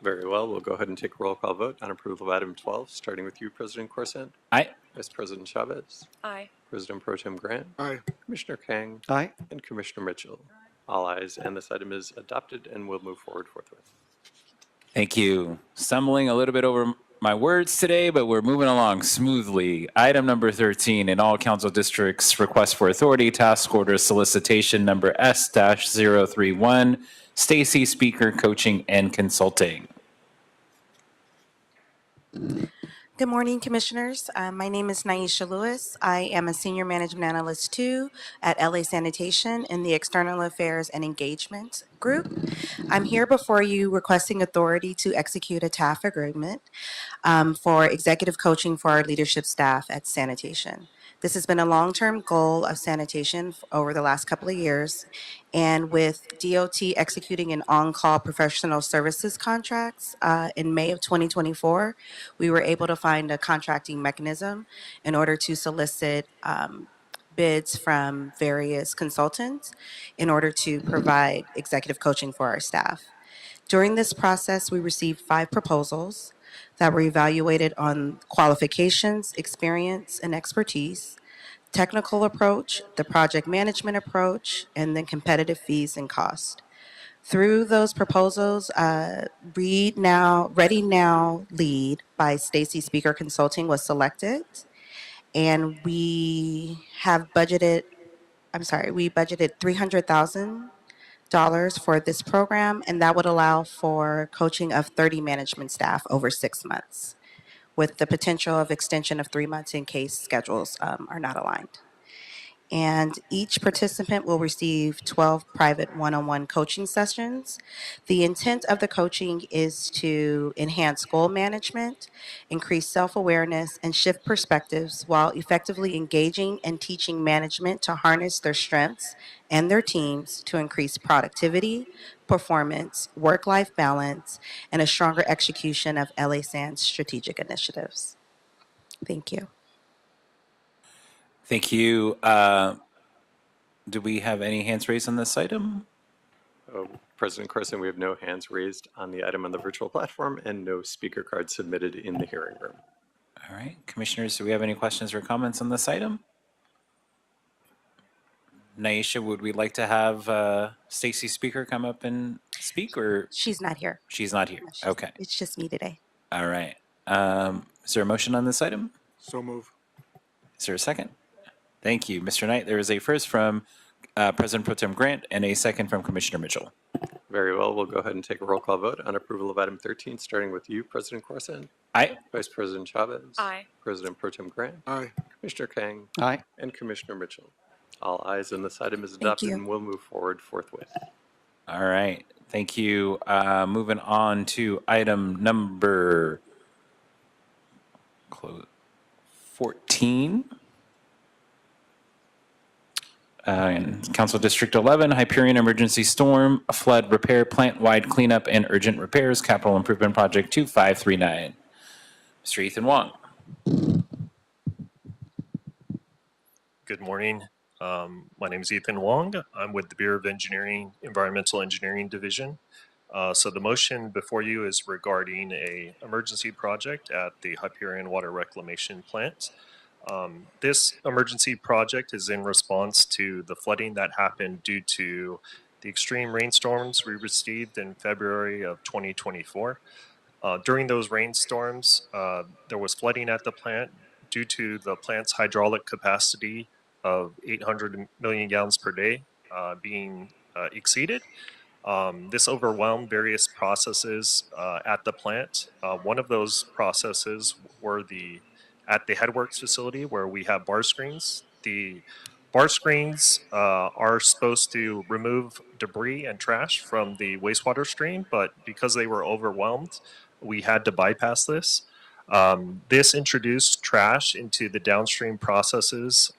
Very well. We'll go ahead and take a roll call vote on approval of item 12, starting with you, President Corson.
Aye.
Vice President Chavez.
Aye.
President Pro Tem Grant.
Aye.
Commissioner Kang.
Aye.
And Commissioner Mitchell. All ayes, and this item is adopted, and we'll move forward forthwith.
Thank you. Stumbling a little bit over my words today, but we're moving along smoothly. Item number 13, in all council districts, request for authority, task order solicitation number S-031, Stacy Speaker Coaching and Consulting.
Good morning, Commissioners. My name is Naisha Lewis. I am a Senior Management Analyst 2 at LA Sanitation in the External Affairs and Engagement Group. I'm here before you requesting authority to execute a TAF agreement for executive coaching for our leadership staff at Sanitation. This has been a long-term goal of Sanitation over the last couple of years, and with DOT executing an on-call professional services contracts in May of 2024, we were able to find a contracting mechanism in order to solicit bids from various consultants in order to provide executive coaching for our staff. During this process, we received 5 proposals that were evaluated on qualifications, experience, and expertise, technical approach, the project management approach, and then competitive fees and cost. Through those proposals, Ready Now Lead by Stacy Speaker Consulting was selected, and we budgeted $300,000 for this program, and that would allow for coaching of 30 management staff over 6 months, with the potential of extension of 3 months in case schedules are not aligned. And each participant will receive 12 private one-on-one coaching sessions. The intent of the coaching is to enhance goal management, increase self-awareness, and shift perspectives while effectively engaging and teaching management to harness their strengths and their teams to increase productivity, performance, work-life balance, and a stronger execution of LA Sands strategic initiatives. Thank you.
Thank you. Do we have any hands raised on this item?
President Carson, we have no hands raised on the item on the virtual platform and no speaker cards submitted in the hearing room.
All right, Commissioners, do we have any questions or comments on this item? Naisha, would we like to have Stacy Speaker come up and speak, or?
She's not here.
She's not here. Okay.
It's just me today.
All right. Is there a motion on this item?
So move.
Is there a second? Thank you, Mr. Knight. There is a first from President Pro Tem Grant and a second from Commissioner Mitchell.
Very well. We'll go ahead and take a roll call vote on approval of item 13, starting with you, President Corson.
Aye.
Vice President Chavez.
Aye.
President Pro Tem Grant.
Aye.
Commissioner Kang.
Aye.
And Commissioner Mitchell. All ayes, and this item is adopted
you.
and will move forward forthwith.
All right. Thank you. Moving on to item number 14. Council District 11, Hyperion Emergency Storm Flood Repair Plant-Wide Cleanup and Urgent Repairs Capital Improvement Project 2539. Mr. Ethan Wong.
Good morning. My name is Ethan Wong. I'm with the Bureau of Engineering, Environmental Engineering Division. So the motion before you is regarding a emergency project at the Hyperion Water Reclamation Plant. This emergency project is in response to the flooding that happened due to the extreme rainstorms we received in February of 2024. During those rainstorms, there was flooding at the plant due to the plant's hydraulic capacity of 800 million gallons per day being exceeded. This overwhelmed various processes at the plant. One of those processes were at the headworks facility where we have bar screens. The bar screens are supposed to remove debris and trash from the wastewater stream, but because they were overwhelmed, we had to bypass this. This introduced trash into the downstream processes,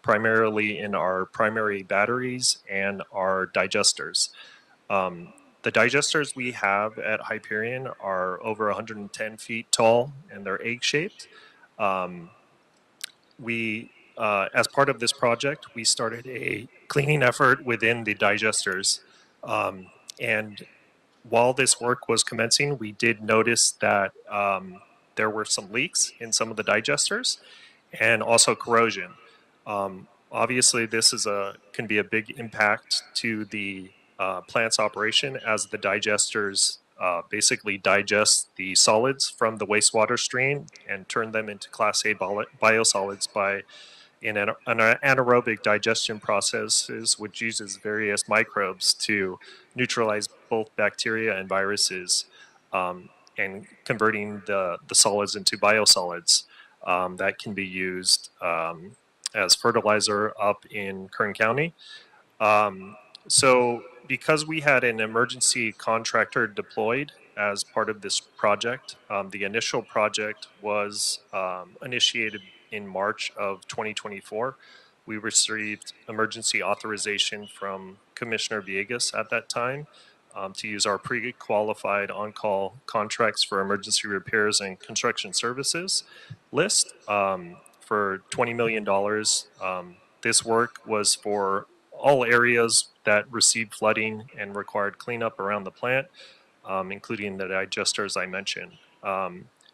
primarily in our primary batteries and our digesters. The digesters we have at Hyperion are over 110 feet tall and they're egg-shaped. As part of this project, we started a cleaning effort within the digesters. And while this work was commencing, we did notice that there were some leaks in some of the digesters and also corrosion. Obviously, this can be a big impact to the plant's operation as the digesters basically digest the solids from the wastewater stream and turn them into Class A biosolids by an anaerobic digestion processes, which uses various microbes to neutralize both bacteria and viruses, and converting the solids into biosolids that can be used as fertilizer up in Kern County. So because we had an emergency contractor deployed as part of this project, the initial project was initiated in March of 2024. We received emergency authorization from Commissioner Villegas at that time to use our pre-qualified on-call contracts for emergency repairs and construction services list for $20 million. This work was for all areas that received flooding and required cleanup around the plant, including the digesters I mentioned.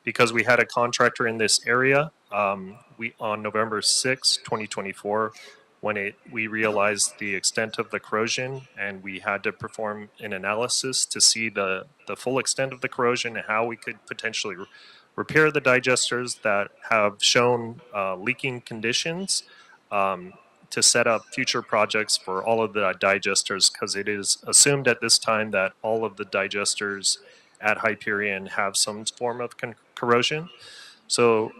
Because we had a contractor in this area, we on November 6, 2024, when we realized the extent of the corrosion, and we had to perform an analysis to see the full extent of the corrosion and how we could potentially repair the digesters that have shown leaking conditions, to set up future projects for all of the digesters, because it is assumed at this time that all of the digesters at Hyperion have some form of corrosion. So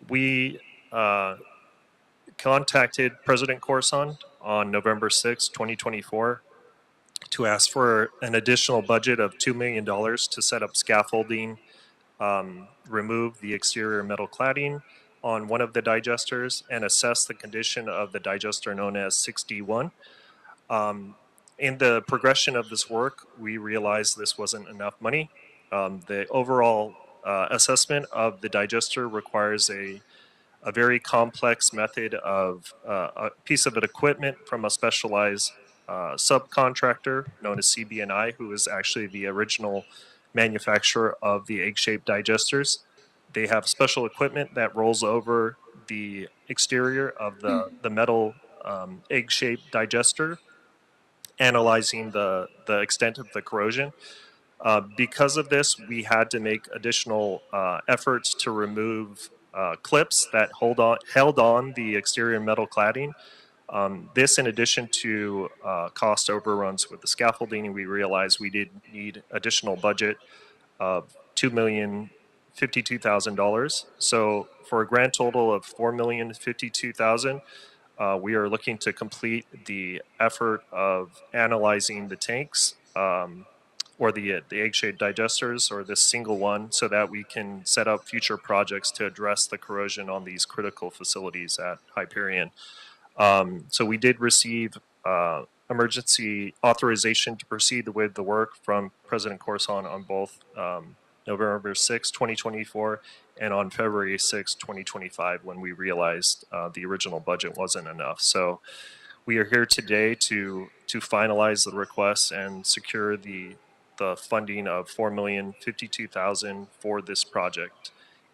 we contacted President Corson on November 6, 2024, to ask for an additional budget of $2 million to set up scaffolding, remove the exterior metal cladding on one of the digesters, and assess the condition of the digester known as 6D1. In the progression of this work, we realized this wasn't enough money. The overall assessment of the digester requires a very complex method of a piece of equipment from a specialized subcontractor known as CB&I, who is actually the original manufacturer of the egg-shaped digesters. They have special equipment that rolls over the exterior of the metal egg-shaped digester, analyzing the extent of the corrosion. Because of this, we had to make additional efforts to remove clips that held on the exterior metal cladding. This, in addition to cost overruns with the scaffolding, we realized we did need additional budget of $2,052,000. So for a grand total of $4,052,000, we are looking to complete the effort of analyzing the tanks, or the egg-shaped digesters, or this single one, so that we can set up future projects to address the corrosion on these critical facilities at Hyperion. So we did receive emergency authorization to proceed with the work from President Corson on both November 6, 2024, and on February 6, 2025, when we realized the original budget wasn't enough. So we are here today to finalize the request and secure the funding of $4,052,000 for this project.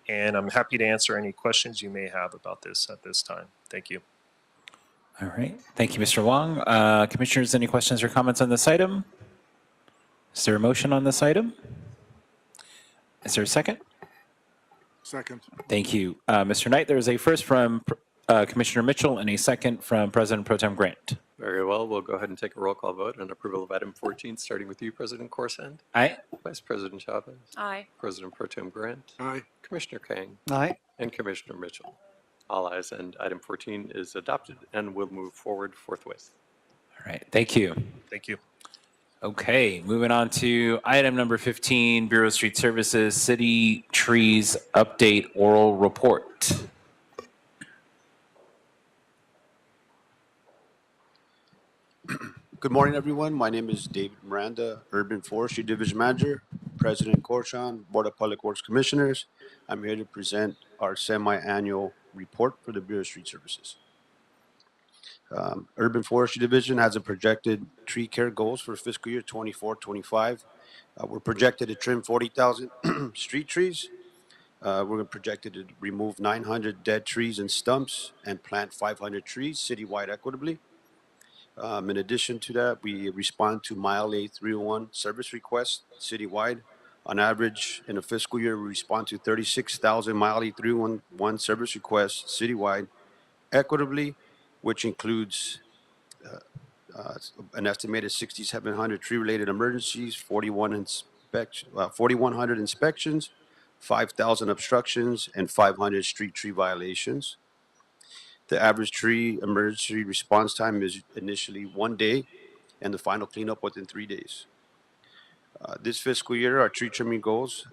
And I'm happy to answer any questions you may have about this at this time. Thank you.
All right. Thank you, Mr. Wong. Commissioners, any questions or comments on this item? Is there a motion on this item? Is there a second?
Second.
Thank you. Mr. Knight, there is a first from Commissioner Mitchell and a second from President Pro Tem Grant.
Very well. We'll go ahead and take a roll call vote on approval of item 14, starting with you, President Corsand.
Aye.
Vice President Chavez.
Aye.
President Pro Tem Grant.
Aye.
Commissioner Kang.
Aye.
And Commissioner Mitchell. All ayes, and item 14 is adopted and will move forward forthwith.
All right. Thank you.
Thank you.
Okay, moving on to item number 15, Bureau of Street Services City Trees Update Oral Report.
Good morning, everyone. My name is David Miranda, Urban Forestry Division Manager, President Corson, Board of Public Works Commissioners. I'm here to present our semi-annual report for the Bureau of Street Services. Urban Forestry Division has a projected tree care goals for fiscal year 24-25. We're projected to trim 40,000 street trees. We're projected to remove 900 dead trees and stumps and plant 500 trees citywide equitably. In addition to that, we respond to Mile A301 service requests citywide. On average, in a fiscal year, we respond to 36,000 Mile A311 service requests citywide equitably, which includes an estimated 6,700 tree-related emergencies, 4,100 inspections, 5,000 obstructions, and 500 street tree violations. The average tree emergency response time is initially 1 day, and the final cleanup within 3 days. This fiscal year, our tree trimming goals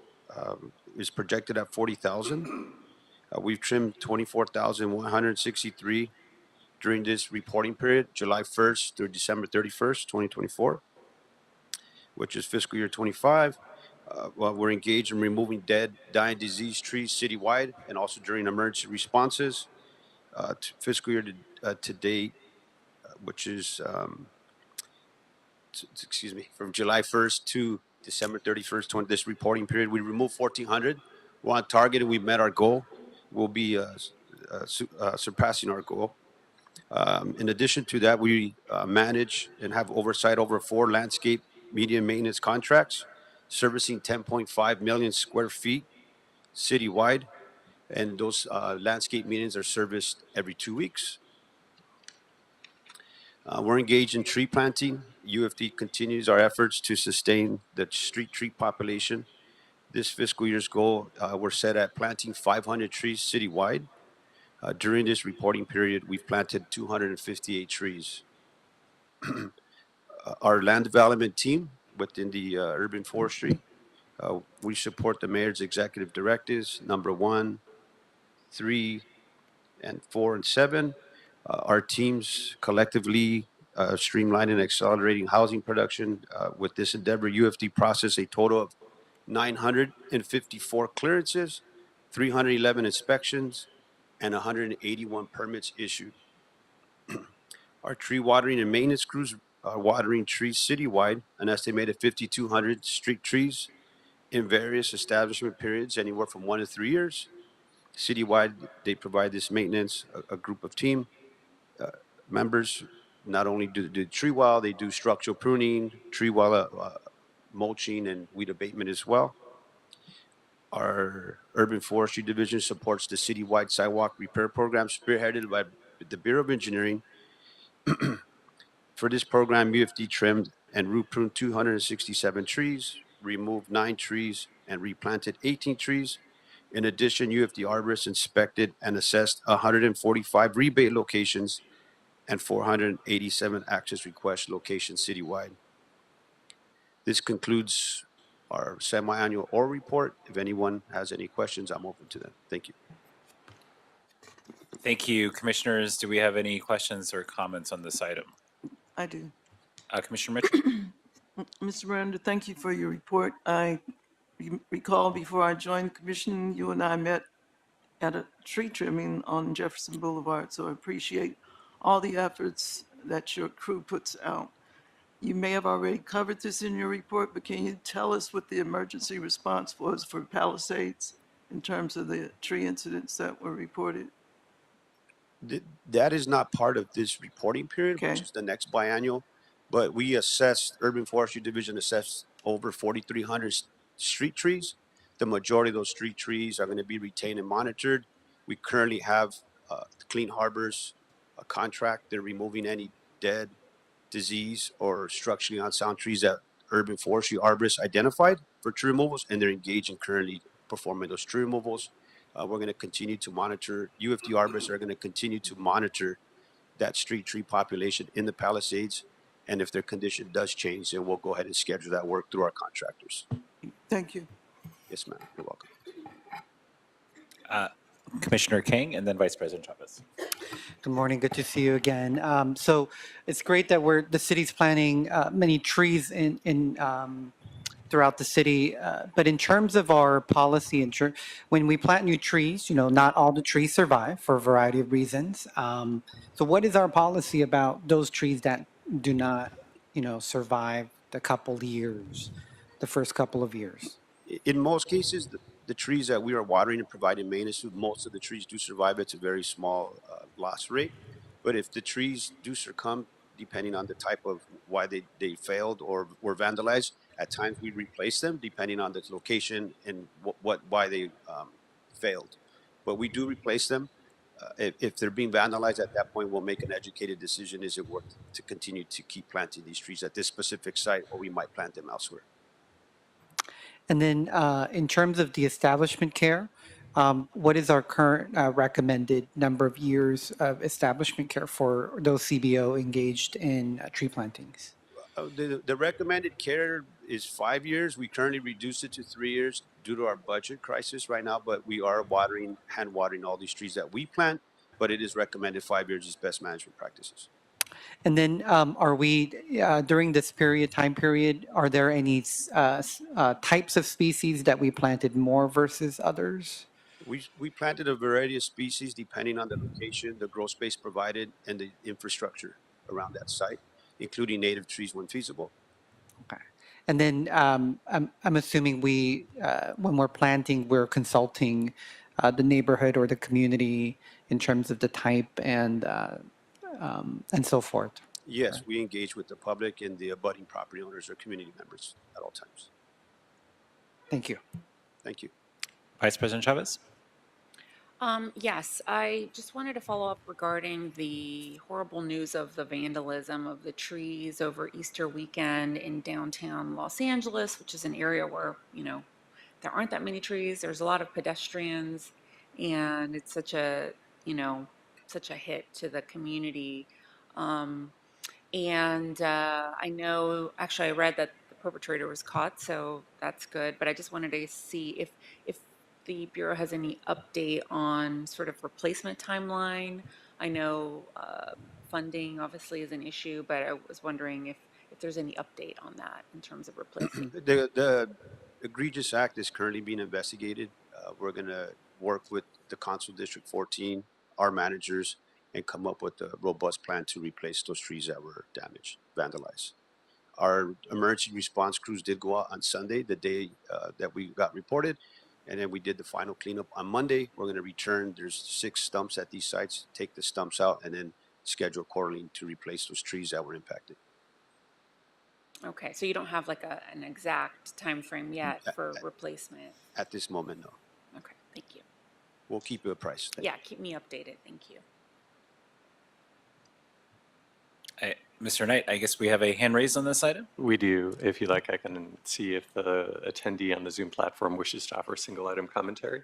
is projected at 40,000. We've trimmed 24,163 during this reporting period, July 1st through December 31st, 2024, which is fiscal year 25. Well, we're engaged in removing dead, dying, diseased trees citywide and also during emergency responses. Fiscal year to date, which is, from July 1st to December 31st, this reporting period, we removed 1,400. We're on target and we met our goal. We'll be surpassing our goal. In addition to that, we manage and have oversight over 4 landscape median maintenance contracts, servicing 10.5 million square feet citywide. And those landscape meetings are serviced every 2 weeks. We're engaged in tree planting. UFD continues our efforts to sustain the street tree population. This fiscal year's goal, we're set at planting 500 trees citywide. During this reporting period, we've planted 258 trees. Our land development team within the urban forestry, we support the mayor's executive directives, number 1, 3, and 4, and 7. Our teams collectively streamlining and accelerating housing production. With this endeavor, UFD processed a total of 954 clearances, 311 inspections, and 181 permits issued. Our tree watering and maintenance crews are watering trees citywide, an estimated 5,200 street trees in various establishment periods, anywhere from 1 to 3 years. Citywide, they provide this maintenance, a group of team members. Not only do they do tree well, they do structural pruning, tree well mulching, and weed abatement as well. Our urban forestry division supports the citywide sidewalk repair program spearheaded by the Bureau of Engineering. For this program, UFD trimmed and root pruned 267 trees, removed 9 trees, and replanted 18 trees. In addition, UFD arborists inspected and assessed 145 rebate locations and 487 access request locations citywide. This concludes our semi-annual oral report. If anyone has any questions, I'm open to them. Thank you.
Thank you. Commissioners, do we have any questions or comments on this item?
I do.
Commissioner Mitchell?
Mr. Miranda, thank you for your report. I recall before I joined the commission, you and I met at a tree trimming on Jefferson Boulevard, so I appreciate all the efforts that your crew puts out. You may have already covered this in your report, but can you tell us what the emergency response was for Palisades in terms of the tree incidents that were reported?
That is not part of this reporting period, which is the next biannual. But we assessed, Urban Forestry Division assessed over 4,300 street trees. The majority of those street trees are going to be retained and monitored. We currently have Clean Harbors a contract. They're removing any dead, disease, or structurally unsound trees that Urban Forestry arborists identified for tree removals, and they're engaged in currently performing those tree removals. We're going to continue to monitor, UFD arborists are going to continue to monitor that street tree population in the Palisades. And if their condition does change, then we'll go ahead and schedule that work through our contractors.
Thank you.
Yes, ma'am. You're welcome.
Commissioner King and then Vice President Chavez.
Good morning. Good to see you again. So it's great that the city's planting many trees throughout the city. But in terms of our policy, when we plant new trees, not all the trees survive for a variety of reasons. So what is our policy about those trees that do not, survive the first couple of years?
In most cases, the trees that we are watering and providing maintenance to, most of the trees do survive. It's a very small loss rate. But if the trees do succumb, depending on the type of why they failed or were vandalized. At times we replace them depending on the location and why they failed. But we do replace them. If they're being vandalized, at that point, we'll make an educated decision. Is it worth to continue to keep planting these trees at this specific site, or we might plant them elsewhere?
And then in terms of the establishment care, what is our current recommended number of years of establishment care for those CBO engaged in tree plantings?
The recommended care is 5 years. We currently reduced it to 3 years due to our budget crisis right now, but we are hand watering all these trees that we plant, but it is recommended 5 years is best management practices.
And then are we, during this time period, are there any types of species that we planted more versus others?
We planted a variety of species depending on the location, the growth space provided, and the infrastructure around that site, including native trees when feasible.
Okay. And then I'm assuming when we're planting, we're consulting the neighborhood or the community in terms of the type and so forth.
Yes, we engage with the public and the abutting property owners or community members at all times.
Thank you.
Thank you.
Vice President Chavez?
Yes, I just wanted to follow up regarding the horrible news of the vandalism of the trees over Easter weekend in downtown Los Angeles, which is an area where, there aren't that many trees. There's a lot of pedestrians, and it's such a hit to the community. I know, actually, I read that the perpetrator was caught, so that's good. But I just wanted to see if the Bureau has any update on sort of replacement timeline. I know funding obviously is an issue, but I was wondering if there's any update on that in terms of replacement.
The egregious act is currently being investigated. We're going to work with the Council District 14, our managers, and come up with a robust plan to replace those trees that were damaged, vandalized. Our emergency response crews did go out on Sunday, the day that we got reported, and then we did the final cleanup on Monday. We're going to return. There's 6 stumps at these sites, take the stumps out, and then schedule quarterly to replace those trees that were impacted.
Okay, so you don't have like an exact time frame yet for replacement?
At this moment, no.
Okay, thank you.
We'll keep you apprised.
Yeah, keep me updated. Thank you.
Mr. Knight, I guess we have a hand raised on this item?
We do. If you like, I can see if the attendee on the Zoom platform wishes to offer single item commentary.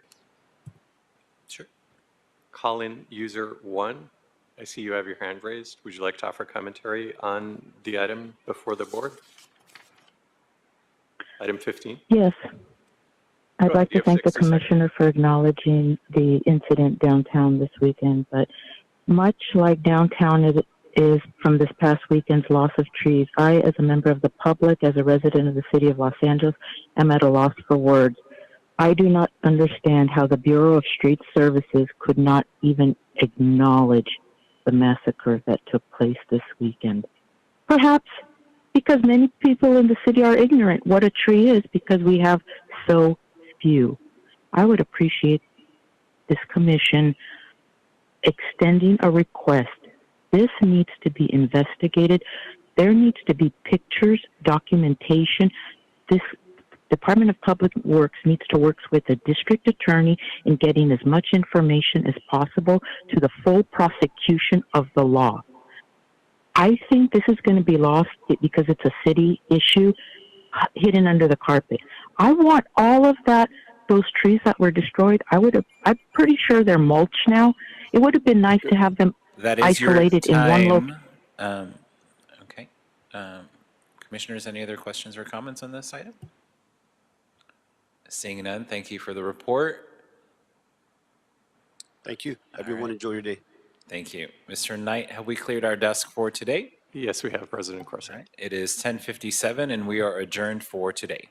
Sure.
Call in user 1. I see you have your hand raised. Would you like to offer commentary on the item before the board? Item 15.
Yes. I'd like to thank the commissioner for acknowledging the incident downtown this weekend, but much like downtown is from this past weekend's loss of trees, I, as a member of the public, as a resident of the city of Los Angeles, am at a loss for words. I do not understand how the Bureau of Street Services could not even acknowledge the massacre that took place this weekend. Perhaps because many people in the city are ignorant what a tree is because we have so few. I would appreciate this commission extending a request. This needs to be investigated. There needs to be pictures, documentation. This Department of Public Works needs to work with the district attorney in getting as much information as possible to the full prosecution of the law. I think this is going to be lost because it's a city issue hidden under the carpet. I want all of those trees that were destroyed. I'm pretty sure they're mulch now. It would have been nice to have them
That is
isolated
your time.
in one location.
Okay. Commissioners, any other questions or comments on this item? Seeing none, thank you for the report.
Thank you. Everyone enjoy your day.
Thank you. Mr. Knight, have we cleared our desk for today?
Yes, we have, President Corson.
It is 10:57 and we are adjourned for today.